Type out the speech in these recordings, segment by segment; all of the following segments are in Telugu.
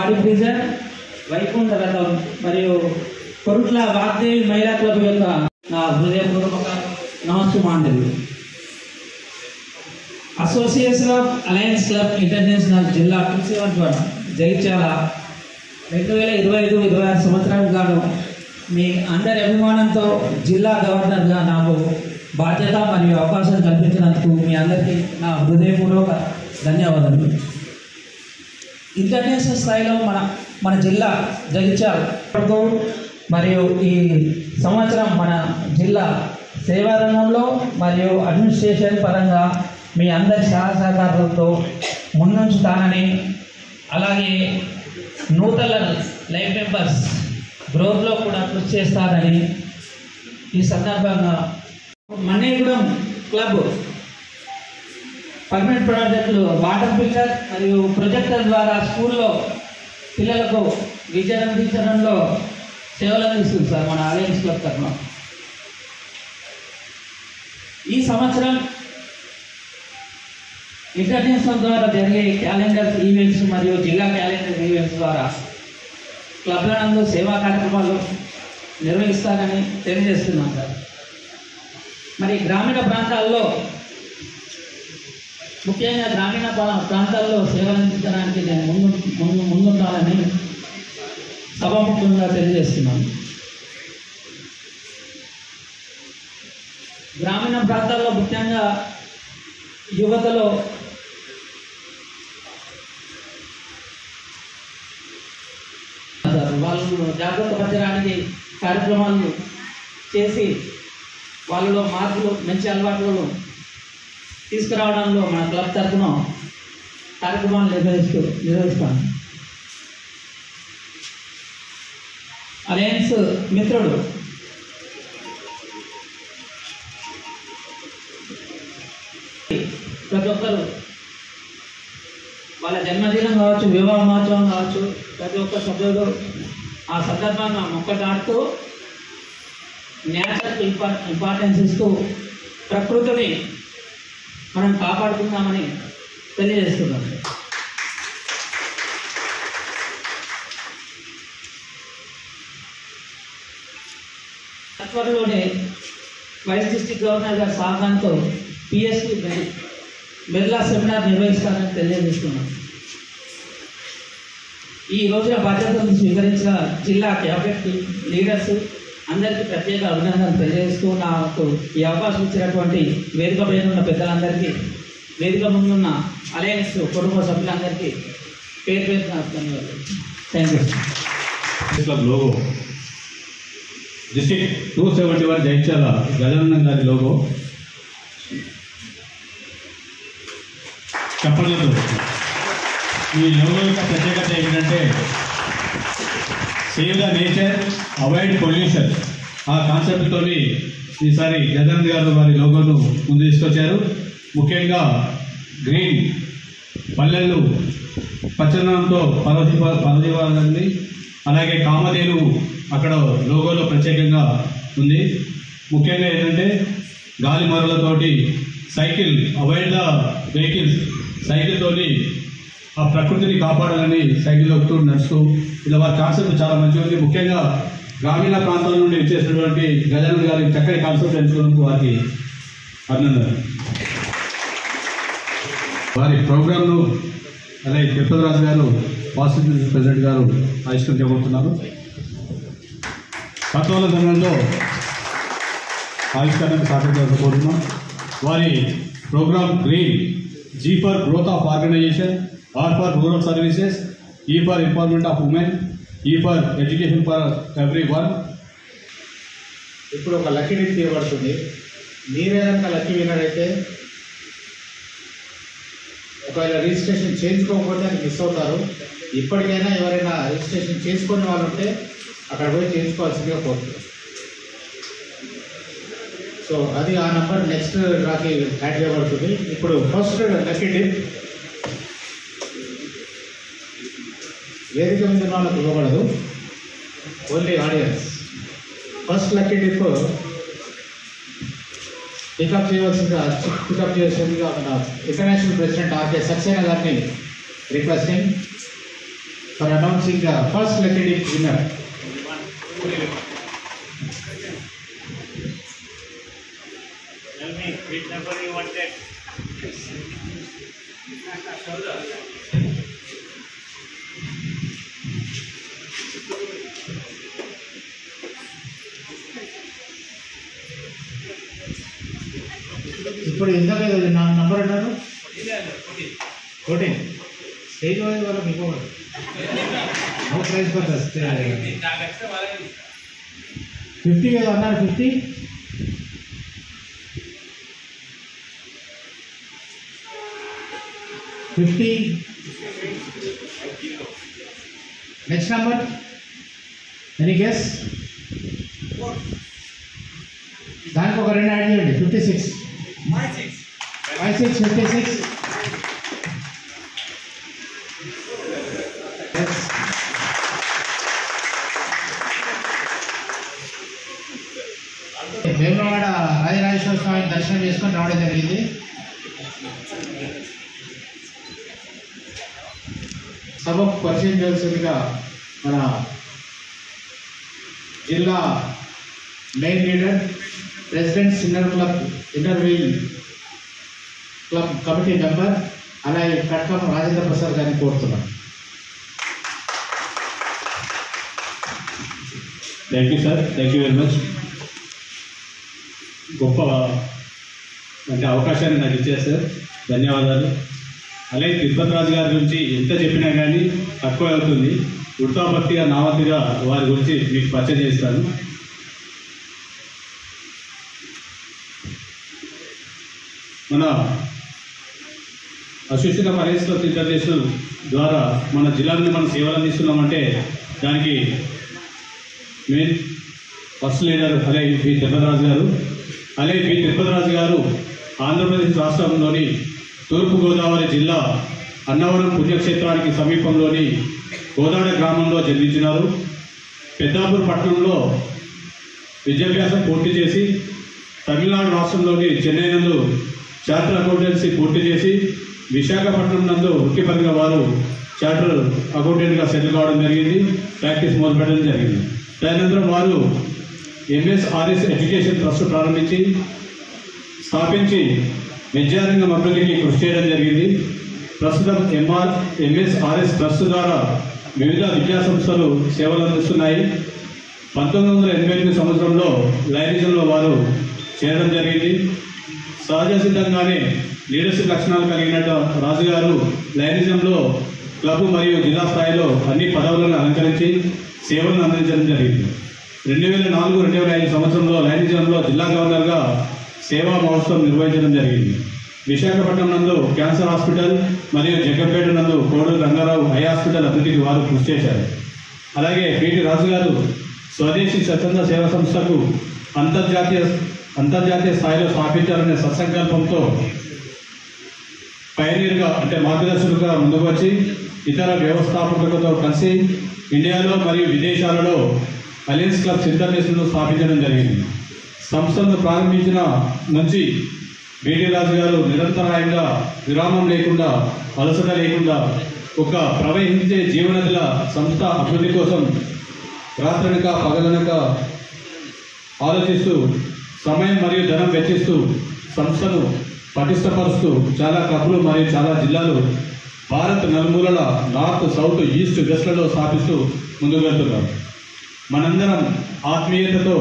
వారి ప్రిజన్ వైకుంఠ రథం మరియు కొరుట్ల వాగ్దేవి మహిళా క్లబ్ యొక్క నా హృదయపూర్వక నమస్సుమాంజలి. Association of alliance club international జిల్లా ప్రిన్సిపల్ జగిత్యాల 2025-26 సంవత్సరానికి గాను మీ అందరి అభిమానంతో జిల్లా గవర్నర్గా నాకు బాధ్యత మరియు అవకాశం కల్పించినందుకు మీ అందరికీ నా హృదయపూర్వక ధన్యవాదాలు. ఇంటర్నేషనల్ స్థాయిలో మన జిల్లా జగిత్యాల మరియు ఈ సంవత్సరం మన జిల్లా సేవా రంగంలో మరియు అడ్మినిస్ట్రేషన్ పరంగా మీ అందరి సహకారాలతో ముందుంచుతానని, అలాగే నూతన లైఫ్ మెంబర్స్ గ్రోత్లో కూడా కృషి చేస్తానని ఈ సందర్భంగా మన్నేగూడెం క్లబ్ పర్మనెంట్ ప్రాజెక్టులు వాటర్ ఫిల్టర్ మరియు ప్రొజెక్టర్ ద్వారా స్కూల్లో పిల్లలకు విద్యను అందించడంలో సేవలు అందిస్తుంది సార్ మన అలయన్స్ క్లబ్ తరఫున. ఈ సంవత్సరం ఇంటర్నేషనల్ ద్వారా జరిగే క్యాలెండర్ ఈవెంట్స్ మరియు జిల్లా క్యాలెండర్ ఈవెంట్స్ ద్వారా క్లబ్ల నందు సేవా కార్యక్రమాలు నిర్వహిస్తారని తెలియజేస్తున్నాం సార్. మరి గ్రామీణ ప్రాంతాల్లో ముఖ్యంగా గ్రామీణ ప్రాంతాల్లో సేవలు అందించడానికి నేను ముందుండాలని సభాముఖంగా తెలియజేస్తున్నాను. గ్రామీణ ప్రాంతాల్లో ముఖ్యంగా యువతలో వాళ్ళు జాగృతపరచడానికి కార్యక్రమాలు చేసి వాళ్ళలో మార్పులు మంచి అలవాట్లను తీసుకురావడంలో మన క్లబ్ తరఫున కార్యక్రమాలు నిర్వహిస్తాను. అలయన్స్ మిత్రుడు ప్రతి ఒక్కరు వాళ్ళ జన్మదినం కావచ్చు, వివాహ మహోత్సవం కావచ్చు, ప్రతి ఒక్క సభ్యుడు ఆ సందర్భంగా మొక్కటాడుతూ నేచర్కి ఇంపార్టెన్స్ ఇస్తూ ప్రకృతిని మనం కాపాడుకుందామని తెలియజేస్తున్నాం. త్వరలోనే వైస్ డిస్ట్రిక్ట్ గవర్నర్ గారి సహకారంతో పిఎస్సి మెర్లా సెమినార్ నిర్వహిస్తానని తెలియజేస్తున్నాం. ఈ రోజున బాధ్యతలను స్వీకరించిన జిల్లా క్యాబినెట్ లీడర్స్ అందరికీ ప్రత్యేక అభినందనలు తెలియజేస్తూ నాకు ఈ అవకాశం ఇచ్చినటువంటి వేదిక పైన ఉన్న పెద్దలందరికీ, వేదిక ముందున్న అలయన్స్ కుటుంబ సభ్యులందరికీ పేరు ధన్యవాదాలు. Thank you. Club logo district 271 Jagtial Gajanandam గారి లోగో చెప్పలేదు. ఈ లోగో యొక్క ప్రత్యేకత ఏమిటంటే save the nature, avoid pollution ఆ కాన్సెప్ట్తో ఈసారి గజానంద్ గారు వారి లోగోను ముందు తీసుకొచ్చారు. ముఖ్యంగా గ్రీన్ పల్లెలు పచ్చదనంతో పరదీవాలని, అలాగే కామధేను అక్కడ లోగోలో ప్రత్యేకంగా ఉంది. ముఖ్యంగా ఏంటంటే గాలి మరలతోటి సైకిల్, అవాయిడ్ ద వెహికల్స్, సైకిల్తోని ఆ ప్రకృతిని కాపాడాలని సైకిల్ ఎక్కుతూ నడుస్తూ ఇలా వారి కాన్సెప్ట్ చాలా మంచిగా ఉంది. ముఖ్యంగా గ్రామీణ ప్రాంతాల నుండి వచ్చేసినటువంటి గజానంద్ గారి చక్కని కాన్సెప్ట్ ఎంచుకున్నందుకు వారికి అభినందనలు. వారి ప్రోగ్రాంను అలాగే తిరుపతిరాజు గారు పాజిటివ్ ప్రెసిడెంట్ గారు ఆవిష్కరించబోతున్నారు. తత్వాల సమయంలో ఆవిష్కరణకు సహకరించబోతున్నాం. వారి programme green, G for growth of organisation, R for rural services, E for empowerment of women, E for education for everyone. ఇప్పుడు ఒక లక్కీ డిప్ తీయబడుతుంది. మీరే కనుక లక్కీ విన్నర్ అయితే ఒకవేళ రిజిస్ట్రేషన్ చేయించుకోకపోతే అది మిస్ అవుతారు. ఇప్పటికైనా ఎవరైనా రిజిస్ట్రేషన్ చేసుకునే వాళ్ళు ఉంటే అక్కడ పోయి చేయించుకోవాల్సిందిగా కోరుతున్నాం. సో అది ఆ నంబర్ నెక్స్ట్ డ్రాకి యాడ్ చేయబడుతుంది. ఇప్పుడు ఫస్ట్ లక్కీ డిప్ వేదిక మీద వాళ్ళకు ఇవ్వబడదు, only audience. First lucky dip pick up చేయాల్సిందిగా మన ఇంటర్నేషనల్ ప్రెసిడెంట్ ఆర్కే సక్సేనా గారిని requesting. for announcing the first lucky winner. Tell me which number you wanted. ఇప్పుడు ఇందాక నా నంబర్ అన్నారు 14 స్టేజ్ వైజ్ వాళ్ళకి మీకు నో ప్రైజ్ ఫర్ దస్ 50 కదా అన్నారు 50 నెక్స్ట్ నంబర్ ఎనీ గెస్ దానికి ఒక 2 యాడ్ చేయండి 56 56 వేములవాడ రాజరాజేశ్వర స్వామి దర్శనం చేసుకొని రావడం జరిగింది. సభకు పరిచయం చేయాల్సిందిగా మన జిల్లా main leader presidents inner wheel club committee member అలాగే కట్కం రాజేంద్ర ప్రసాద్ గారిని కోరుతున్నాను. Thank you sir, thank you very much. గొప్ప అంటే అవకాశాన్ని నాకు ఇచ్చారు సార్, ధన్యవాదాలు. అలాగే తిరుపతి రాజు గారి గురించి ఎంత చెప్పినా కానీ తక్కువ అవుతుంది. వృత్తాపత్తిగా నామతిగా వారి గురించి మీకు పరిచయం చేస్తాను. మన association of arrange clubs international ద్వారా మన జిల్లాలో మనం సేవలు అందిస్తున్నామంటే దానికి మెయిన్ ఫస్ట్ లీడర్ అలాగే పి తిరుపతిరాజు గారు. అలాగే పి తిరుపతిరాజు గారు ఆంధ్రప్రదేశ్ రాష్ట్రంలోని తూర్పుగోదావరి జిల్లా అన్నవరం పుణ్యక్షేత్రానికి సమీపంలోని గోదాడ గ్రామంలో జన్మించినారు. పెద్దాపూర్ పట్టణంలో విద్యాభ్యాసం పూర్తి చేసి తమిళనాడు రాష్ట్రంలోని చెన్నై నందు చార్టర్ అకౌంటెన్సీ పూర్తి చేసి విశాఖపట్నం నందు వృత్తిపరంగా వారు చార్టర్ అకౌంటెంట్గా సెటిల్ కావడం జరిగింది. ప్రాక్టీస్ మొదలుపెట్టడం జరిగింది. తదనంతరం వారు ఎంఎస్ఆర్ఎస్ ఎడ్యుకేషన్ ట్రస్ట్ ప్రారంభించి స్థాపించి విద్యారంగం అభివృద్ధికి కృషి చేయడం జరిగింది. ప్రస్తుతం ఎంఎస్ఆర్ఎస్ ట్రస్ట్ ద్వారా వివిధ విద్యా సంస్థలు సేవలు అందిస్తున్నాయి. 1988 సంవత్సరంలో లైనిజంలో వారు చేరడం జరిగింది. సహజ సిద్ధంగానే లీడర్షిప్ లక్షణాలు కలిగిన రాజుగారు లైనిజంలో క్లబ్ మరియు జిల్లా స్థాయిలో అన్ని పదవులను అలంకరించి సేవలను అందించడం జరిగింది. 2004-2005 సంవత్సరంలో లైనిజంలో జిల్లా గవర్నర్గా సేవా మహోత్సవం నిర్వహించడం జరిగింది. విశాఖపట్నం నందు క్యాన్సర్ హాస్పిటల్ మరియు జగ్గంపేట నందు కోడూరు రంగారావు ఐ హాస్పిటల్ అభివృద్ధికి వారు కృషి చేశారు. అలాగే పిటి రాజు గారు స్వదేశీ స్వచ్ఛంద సేవా సంస్థకు అంతర్జాతీయ స్థాయిలో స్థాపించాలనే సత్సంకల్పంతో పైనీర్గా అంటే మార్గదర్శకులుగా ముందుకు వచ్చి ఇతర వ్యవస్థాపకులతో కలిసి ఇండియాలో మరియు విదేశాలలో అలయన్స్ క్లబ్స్ ఇంటర్నేషనల్ స్థాపించడం జరిగింది. సంస్థను ప్రారంభించిన నుంచి బీటీ రాజు గారు నిరంతరాయంగా విరామం లేకుండా అలసట లేకుండా ఒక ప్రవహించే జీవనదుల సంస్థ అభివృద్ధి కోసం రాత్రనక పగలనక ఆలోచిస్తూ సమయం మరియు ధనం వెచ్చిస్తూ సంస్థను పటిష్టపరుస్తూ చాలా క్లబ్లు మరియు చాలా జిల్లాలు భారత్ నలుమూలల నార్త్, సౌత్, ఈస్ట్, వెస్ట్లలో స్థాపిస్తూ ముందుకు వెళ్తున్నారు. మనందరం ఆత్మీయతతో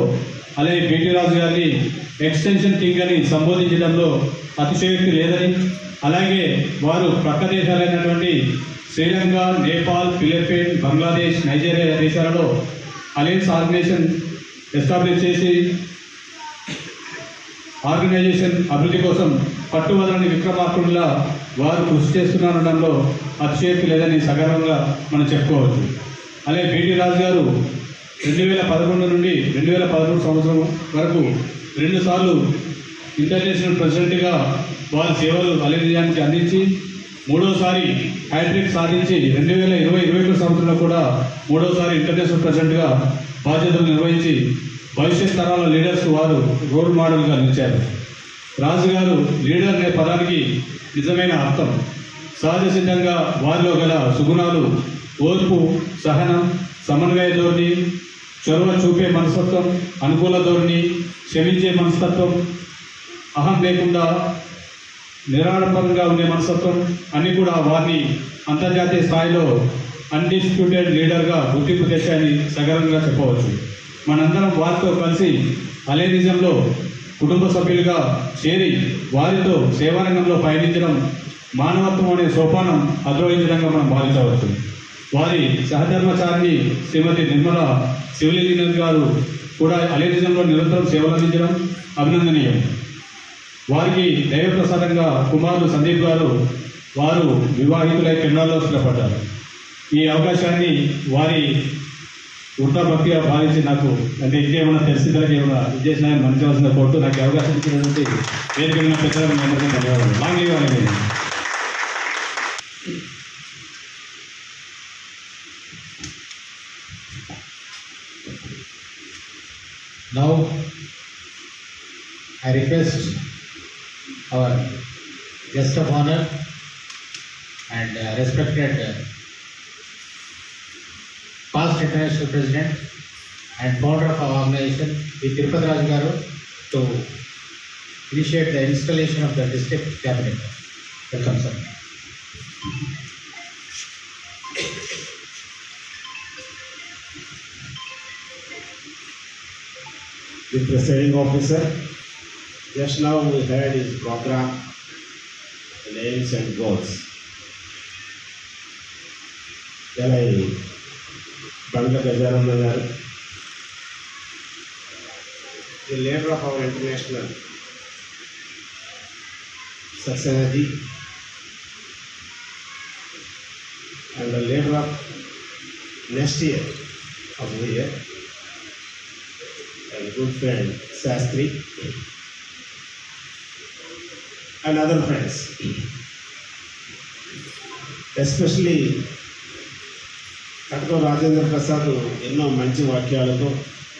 అలాగే బీటీ రాజు గారిని ఎక్స్టెన్షన్ కింగ్ అని సంబోధించడంలో అతిశయోక్తి లేదని, అలాగే వారు ప్రక్క దేశాలైనటువంటి శ్రీలంక, నేపాల్, ఫిలిప్పీన్, బంగ్లాదేశ్, నైజీరియా దేశాలలో అలయన్స్ ఎస్టాబ్లిష్ చేసి ఆర్గనైజేషన్ అభివృద్ధి కోసం పట్టువదలని విక్రమార్కుడిలా వారు కృషి చేస్తున్నారనడంలో అతిశయోక్తి లేదని సగర్వంగా మనం చెప్పుకోవచ్చు. అలాగే బీటీ రాజు గారు 2011 నుండి 2013 సంవత్సరం వరకు 2 సార్లు ఇంటర్నేషనల్ ప్రెసిడెంట్గా వారి సేవలు అలయన్స్కి అందించి 3వసారి హ్యాట్రిక్ సాధించి 2020-21 సంవత్సరంలో కూడా 3వసారి ఇంటర్నేషనల్ ప్రెసిడెంట్గా బాధ్యతలు నిర్వహించి భవిష్యత్ తరాల లీడర్స్ వారు రోల్ మోడల్గా నిలిచారు. రాజుగారు లీడర్ అనే పదానికి నిజమైన అర్థం. సహజ సిద్ధంగా వారిలో గల సుగుణాలు ఓర్పు, సహనం, సమన్వయ ధోరణి, చొరవ చూపే మనస్తత్వం, అనుకూల ధోరణి, క్షమించే మనస్తత్వం, అహం లేకుండా నిరాడంబరంగా ఉండే మనస్తత్వం అన్నీ కూడా వారిని అంతర్జాతీయ స్థాయిలో అన్డిస్ప్యూటెడ్ లీడర్గా గుర్తింపు తెచ్చాయని సగర్వంగా చెప్పవచ్చు. మనందరం వారితో కలిసి అలేనిజంలో కుటుంబ సభ్యులుగా చేరి వారితో సేవారంగంలో పయనించడం మానవత్వం అనే సోపానం అధిరోహించడంగా మనం భావించవచ్చు. వారి సహధర్మచారిణి శ్రీమతి నిర్మల సివిల్ ఇంజనీర్ గారు కూడా అలేనిజంలో నిరంతరం సేవలు అందించడం అభినందనీయం. వారికి దైవప్రసాదంగా కుమారుడు సందీప్ గారు వారు వివాహితులై కెనడాలో స్థిరపడ్డారు. ఈ అవకాశాన్ని వారి వృత్తాభక్తిగా భావించి నాకు అంటే ఇంకేమైనా పరిస్థితులకు ఏమైనా విజయనాయని మంచివలసిన కోర్టు నాకు అవకాశం ఇచ్చినటువంటి వేదిక పెద్దలకు ధన్యవాదాలు. లాంగ్ ఇవ్వాలి. Now, I request our guest of honor and respected past international president and founder of our organization, V. Tirupati Raju Garu, to initiate the installation of the district cabinet. Welcome, sir. The presiding officer, just now we heard his program, aims and goals. Then Bangla Gajaram Nagar, the leader of our international Saksanaji, and the leader of next year of the year, and good friend Sastri, and other friends, especially Katko Rajendra Prasad ఎన్నో మంచి వాక్యాలతో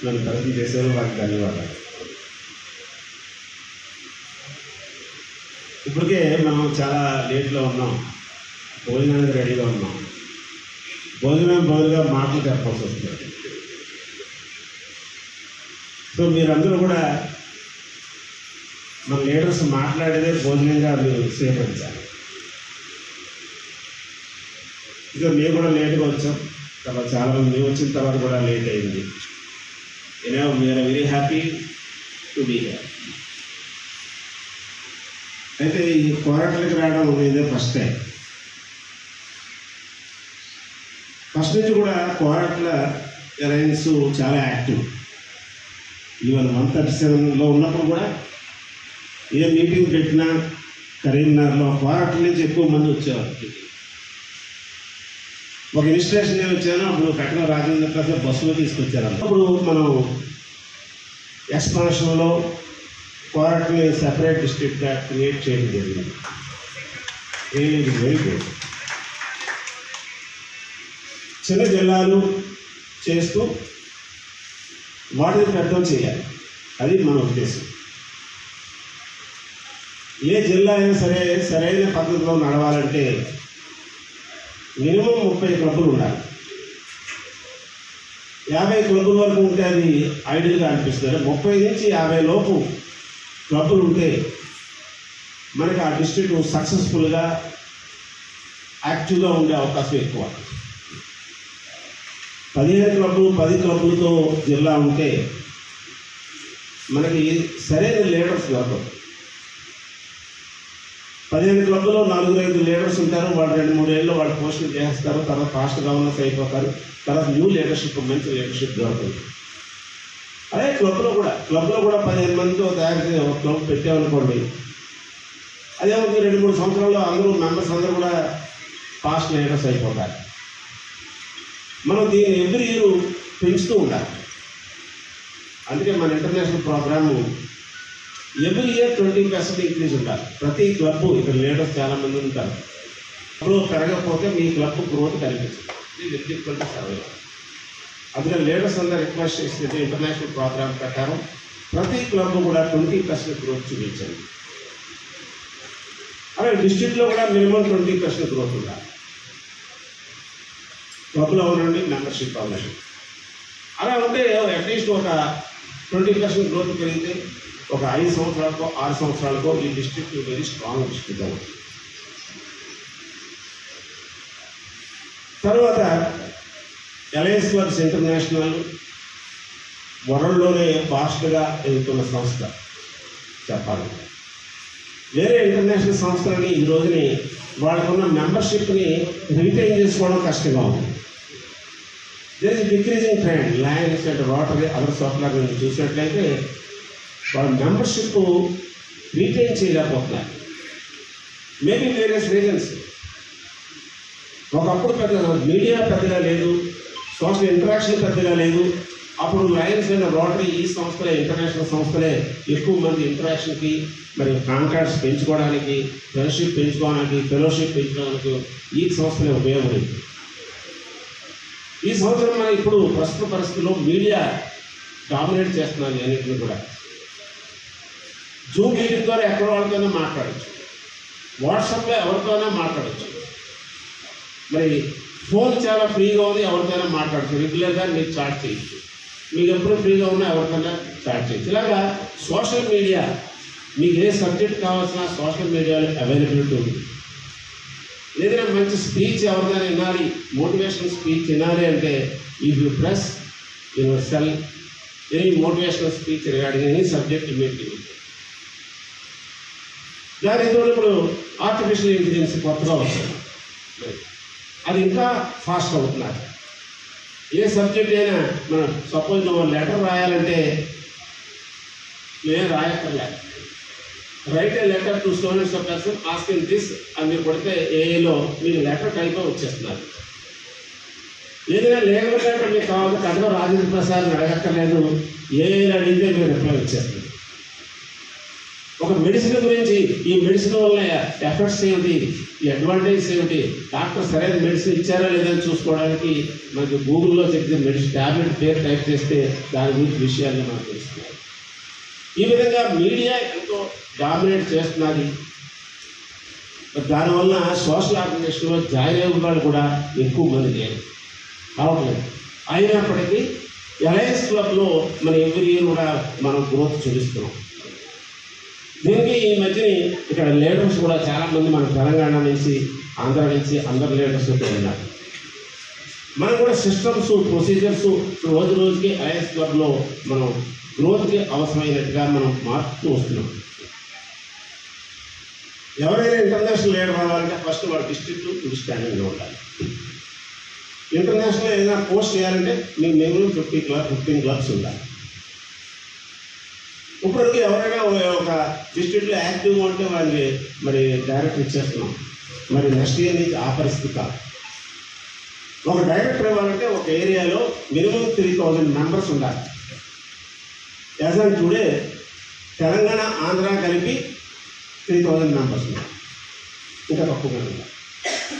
నన్ను పరిచయం చేశారు. వారికి ధన్యవాదాలు. ఇప్పటికే మనం చాలా లేట్లో ఉన్నాం, భోజనానికి రెడీగా ఉన్నాం. భోజనం బదులుగా మాటలు చెప్పాల్సి వస్తుంది. సో మీరందరూ కూడా మన లీడర్స్ మాట్లాడేదే భోజనంగా మీరు స్వీకరించాలి. ఇక మేము కూడా లేట్గా వచ్చాం, తర్వాత చాలామంది మేము వచ్చిన తర్వాత కూడా లేట్ అయింది. We are very happy to be here. అయితే ఈ పోరాటాలకు రావడం ఇదే ఫస్ట్ టైం. ఫస్ట్ నుంచి కూడా పోరాటాల అలయన్స్ చాలా యాక్టివ్. ఈవెన్ 137లో ఉన్నప్పుడు కూడా ఏ మీటింగ్ పెట్టినా కరీంనగర్లో పోరాటం నుంచి ఎక్కువ మంది వచ్చేవారు. ఒక ఇన్స్టిట్యూషన్ నేను వచ్చాను, అప్పుడు కట్న రాజేంద్ర ప్రసాద్ బస్సులో తీసుకొచ్చారు. అప్పుడు మనం ఎక్స్పాన్షన్లో పోరాటంని సెపరేట్ డిస్ట్రిక్ట్గా క్రియేట్ చేయడం జరిగింది. ఇది వెరీ గుడ్. చిన్న జిల్లాలు చేస్తూ వాటిని పెద్దలు చేయాలి, అది మన ఉద్దేశం. ఏ జిల్లా అయినా సరే సరైన పద్ధతిలో నడవాలంటే మినిమం 30 క్లబ్బులు ఉండాలి. 50 క్లబ్బుల వరకు ఉంటే అది ఐడియల్గా అనిపిస్తుంది. 30 నుంచి 50 లోపు క్లబ్బులు ఉంటే మనకి ఆ డిస్ట్రిక్ట్ సక్సెస్ఫుల్గా యాక్టివ్గా ఉండే అవకాశం ఎక్కువ. 15 క్లబ్బులు 10 క్లబ్బులతో జిల్లా ఉంటే మనకి సరైన లీడర్స్ దొరకవు. 15 క్లబ్బులో 4-5 లీడర్స్ ఉంటారు. వాళ్ళు 2-3 ఏళ్ళు వాళ్ళు పోస్టులు చేస్తారు, తర్వాత ఫాస్ట్ గవర్నర్స్ అయిపోతారు, తర్వాత న్యూ లీడర్షిప్, మంచి లీడర్షిప్ దొరుకుతుంది. అదే క్లబ్లో కూడా 15 మందితో తయారు చేసి ఒక క్లబ్ పెట్టామనుకోండి, అదే 2-3 సంవత్సరాల్లో అందరూ మెంబర్స్ అందరూ కూడా ఫాస్ట్ లీడర్స్ అయిపోతారు. మనం దీన్ని ఎవ్రీ ఇయర్ పెంచుతూ ఉండాలి. అందుకే మన international programme every year 20% increase ఉండాలి. ప్రతి క్లబ్, ఇక్కడ లీడర్స్ చాలామంది ఉంటారు, ఇప్పుడు పెరగకపోతే మీ క్లబ్ గ్రోత్ కనిపిస్తుంది. ఇది డిఫికల్ట్ సర్వే. అందుకని లీడర్స్ అందరూ రిక్వెస్ట్ చేసినట్టు ఇంటర్నేషనల్ ప్రోగ్రామ్ ప్రకారం ప్రతి క్లబ్ కూడా 20% గ్రోత్ చూపించండి. అలాగే డిస్ట్రిక్ట్లో కూడా మినిమం 20% గ్రోత్ ఉండాలి. క్లబ్లో ఉండండి, మెంబర్షిప్ అవ్వండి. అలా ఉంటే అట్లీస్ట్ ఒక 20% గ్రోత్ పెరిగితే ఒక 5 సంవత్సరాలకో 6 సంవత్సరాలకో ఈ డిస్ట్రిక్ట్ వెరీ స్ట్రాంగ్ డిస్ట్రిక్ట్ అవుతుంది. తర్వాత అలయన్స్ క్లబ్స్ ఇంటర్నేషనల్ వరల్డ్లోనే ఫాస్ట్గా ఎదుగుతున్న సంస్థ చెప్పాలి. వేరే ఇంటర్నేషనల్ సంస్థలని ఈ రోజుని వాళ్ళకున్న మెంబర్షిప్ని రిటైన్ చేసుకోవడం కష్టంగా ఉంది. There is decreasing trend. Lions and Rotary other చోట్ల చూసినట్లయితే వాళ్ళ మెంబర్షిప్ రీటైన్ చేయలేకపోతున్నారు. Maybe various reasons. ఒకప్పుడు పెద్దగా మీడియా పెద్దగా లేదు, సోషల్ ఇంటరాక్షన్ పెద్దగా లేదు. అప్పుడు లయన్స్ అండ్ రోటరీ ఈ సంస్థలే, ఇంటర్నేషనల్ సంస్థలే ఎక్కువ మంది ఇంటరాక్షన్కి, మరి కాంటాక్ట్స్ పెంచుకోవడానికి, ఫ్రెండ్షిప్ పెంచుకోవడానికి, ఫెలోషిప్ పెంచుకోవడానికి ఈ సంస్థలే ఉపయోగపడింది. ఈ సంవత్సరం మనం ఇప్పుడు ప్రస్తుత పరిస్థితుల్లో మీడియా డామినేట్ చేస్తున్నది అన్నింటినీ కూడా. జూమ్ మీటింగ్ ద్వారా ఎక్కడ వాళ్ళతోనే మాట్లాడచ్చు, వాట్సాప్లో ఎవరితోనే మాట్లాడచ్చు, మరి ఫోన్ చాలా ఫ్రీగా ఉంది, ఎవరితోనే మాట్లాడచ్చు, రెగ్యులర్గా మీరు చాట్ చేయొచ్చు, మీకు ఎప్పుడు ఫ్రీగా ఉన్నా ఎవరికైనా చాట్ చేయొచ్చు. ఇలాగా సోషల్ మీడియా మీకు ఏ సబ్జెక్ట్ కావాల్సిన సోషల్ మీడియాలో అవైలబిలిటీ ఉంది. ఏదైనా మంచి స్పీచ్ ఎవరికైనా వినాలి, మోటివేషనల్ స్పీచ్ వినాలి అంటే if you press your cell any motivational speech regarding any subject immediately. దానితో ఇప్పుడు ఆర్టిఫిషియల్ ఇంటెలిజెన్స్ కొత్తగా వస్తుంది, అది ఇంకా ఫాస్ట్ అవుతున్నారు. ఏ సబ్జెక్ట్ అయినా మనం సపోజ్ నువ్వు లెటర్ రాయాలంటే నేను రాయక్కర్లేదు, write a letter to students of person asking this అని మీరు కొడితే ఏఏలో మీకు లెటర్ టైప్ వచ్చేస్తున్నారు. ఏదైనా లీగల్ లెటర్ మీకు కావాలి, కడవ రాజేంద్ర ప్రసాద్ అడగక్కర్లేదు, ఏఏలో అడిగితే మీరు రిప్లై వచ్చేస్తుంది. ఒక మెడిసిన్ గురించి ఈ మెడిసిన్ వల్ల ఎఫెక్ట్స్ ఏమిటి, ఈ అడ్వాంటేజెస్ ఏమిటి, డాక్టర్ సరైన మెడిసిన్ ఇచ్చారా లేదని చూసుకోవడానికి మనకి గూగుల్లో చెప్తే మెడిసిన్ ట్యాబ్లెట్ పేరు టైప్ చేస్తే దాని గురించి విషయాన్ని మనకు తెలుస్తున్నాయి. ఈ విధంగా మీడియా ఎంతో డామినేట్ చేస్తున్నది. దానివల్ల సోషల్ ఆర్గనైజేషన్లో జాయిన్ అయ్యే వాళ్ళు కూడా ఎక్కువ మంది లేరు కావట్లేదు. అయినప్పటికీ అలయన్స్ క్లబ్లో మనం ఎవ్రీ ఇయర్ కూడా మనం గ్రోత్ చూపిస్తున్నాం. దీనికి ఈ మధ్యని ఇక్కడ లీడర్స్ కూడా చాలామంది మన తెలంగాణ నుంచి, ఆంధ్ర నుంచి అందరు లీడర్స్ ఉన్నారు. మనం కూడా సిస్టమ్స్, ప్రొసీజర్స్ రోజు రోజుకి అలయన్స్ క్లబ్లో మనం గ్రోత్కి అవసరమైనట్టుగా మనం మార్చుతూ వస్తున్నాం. ఎవరైనా ఇంటర్నేషనల్ లీడర్ రావాలంటే ఫస్ట్ వాళ్ళ డిస్ట్రిక్ట్ స్టాండింగ్లో ఉండాలి. ఇంటర్నేషనల్ ఏదైనా పోస్ట్ చేయాలంటే మీకు మినిమం 15 క్లబ్స్ ఉండాలి. ఇప్పటికీ ఎవరైనా ఒక డిస్ట్రిక్ట్లో యాక్టివ్గా ఉంటే వాళ్ళకి మరి డైరెక్టర్ ఇచ్చేస్తున్నాం. మరి నెక్స్ట్ ఇయర్ నుంచి ఆ పరిస్థితి కాదు. ఒక డైరెక్టర్ ఇవ్వాలంటే ఒక ఏరియాలో మినిమం 3000 మెంబర్స్ ఉండాలి. As on today Telangana, Andhra కలిపి 3000 మెంబర్స్ ఉన్నారు, ఇంకా తక్కువగా ఉన్నారు.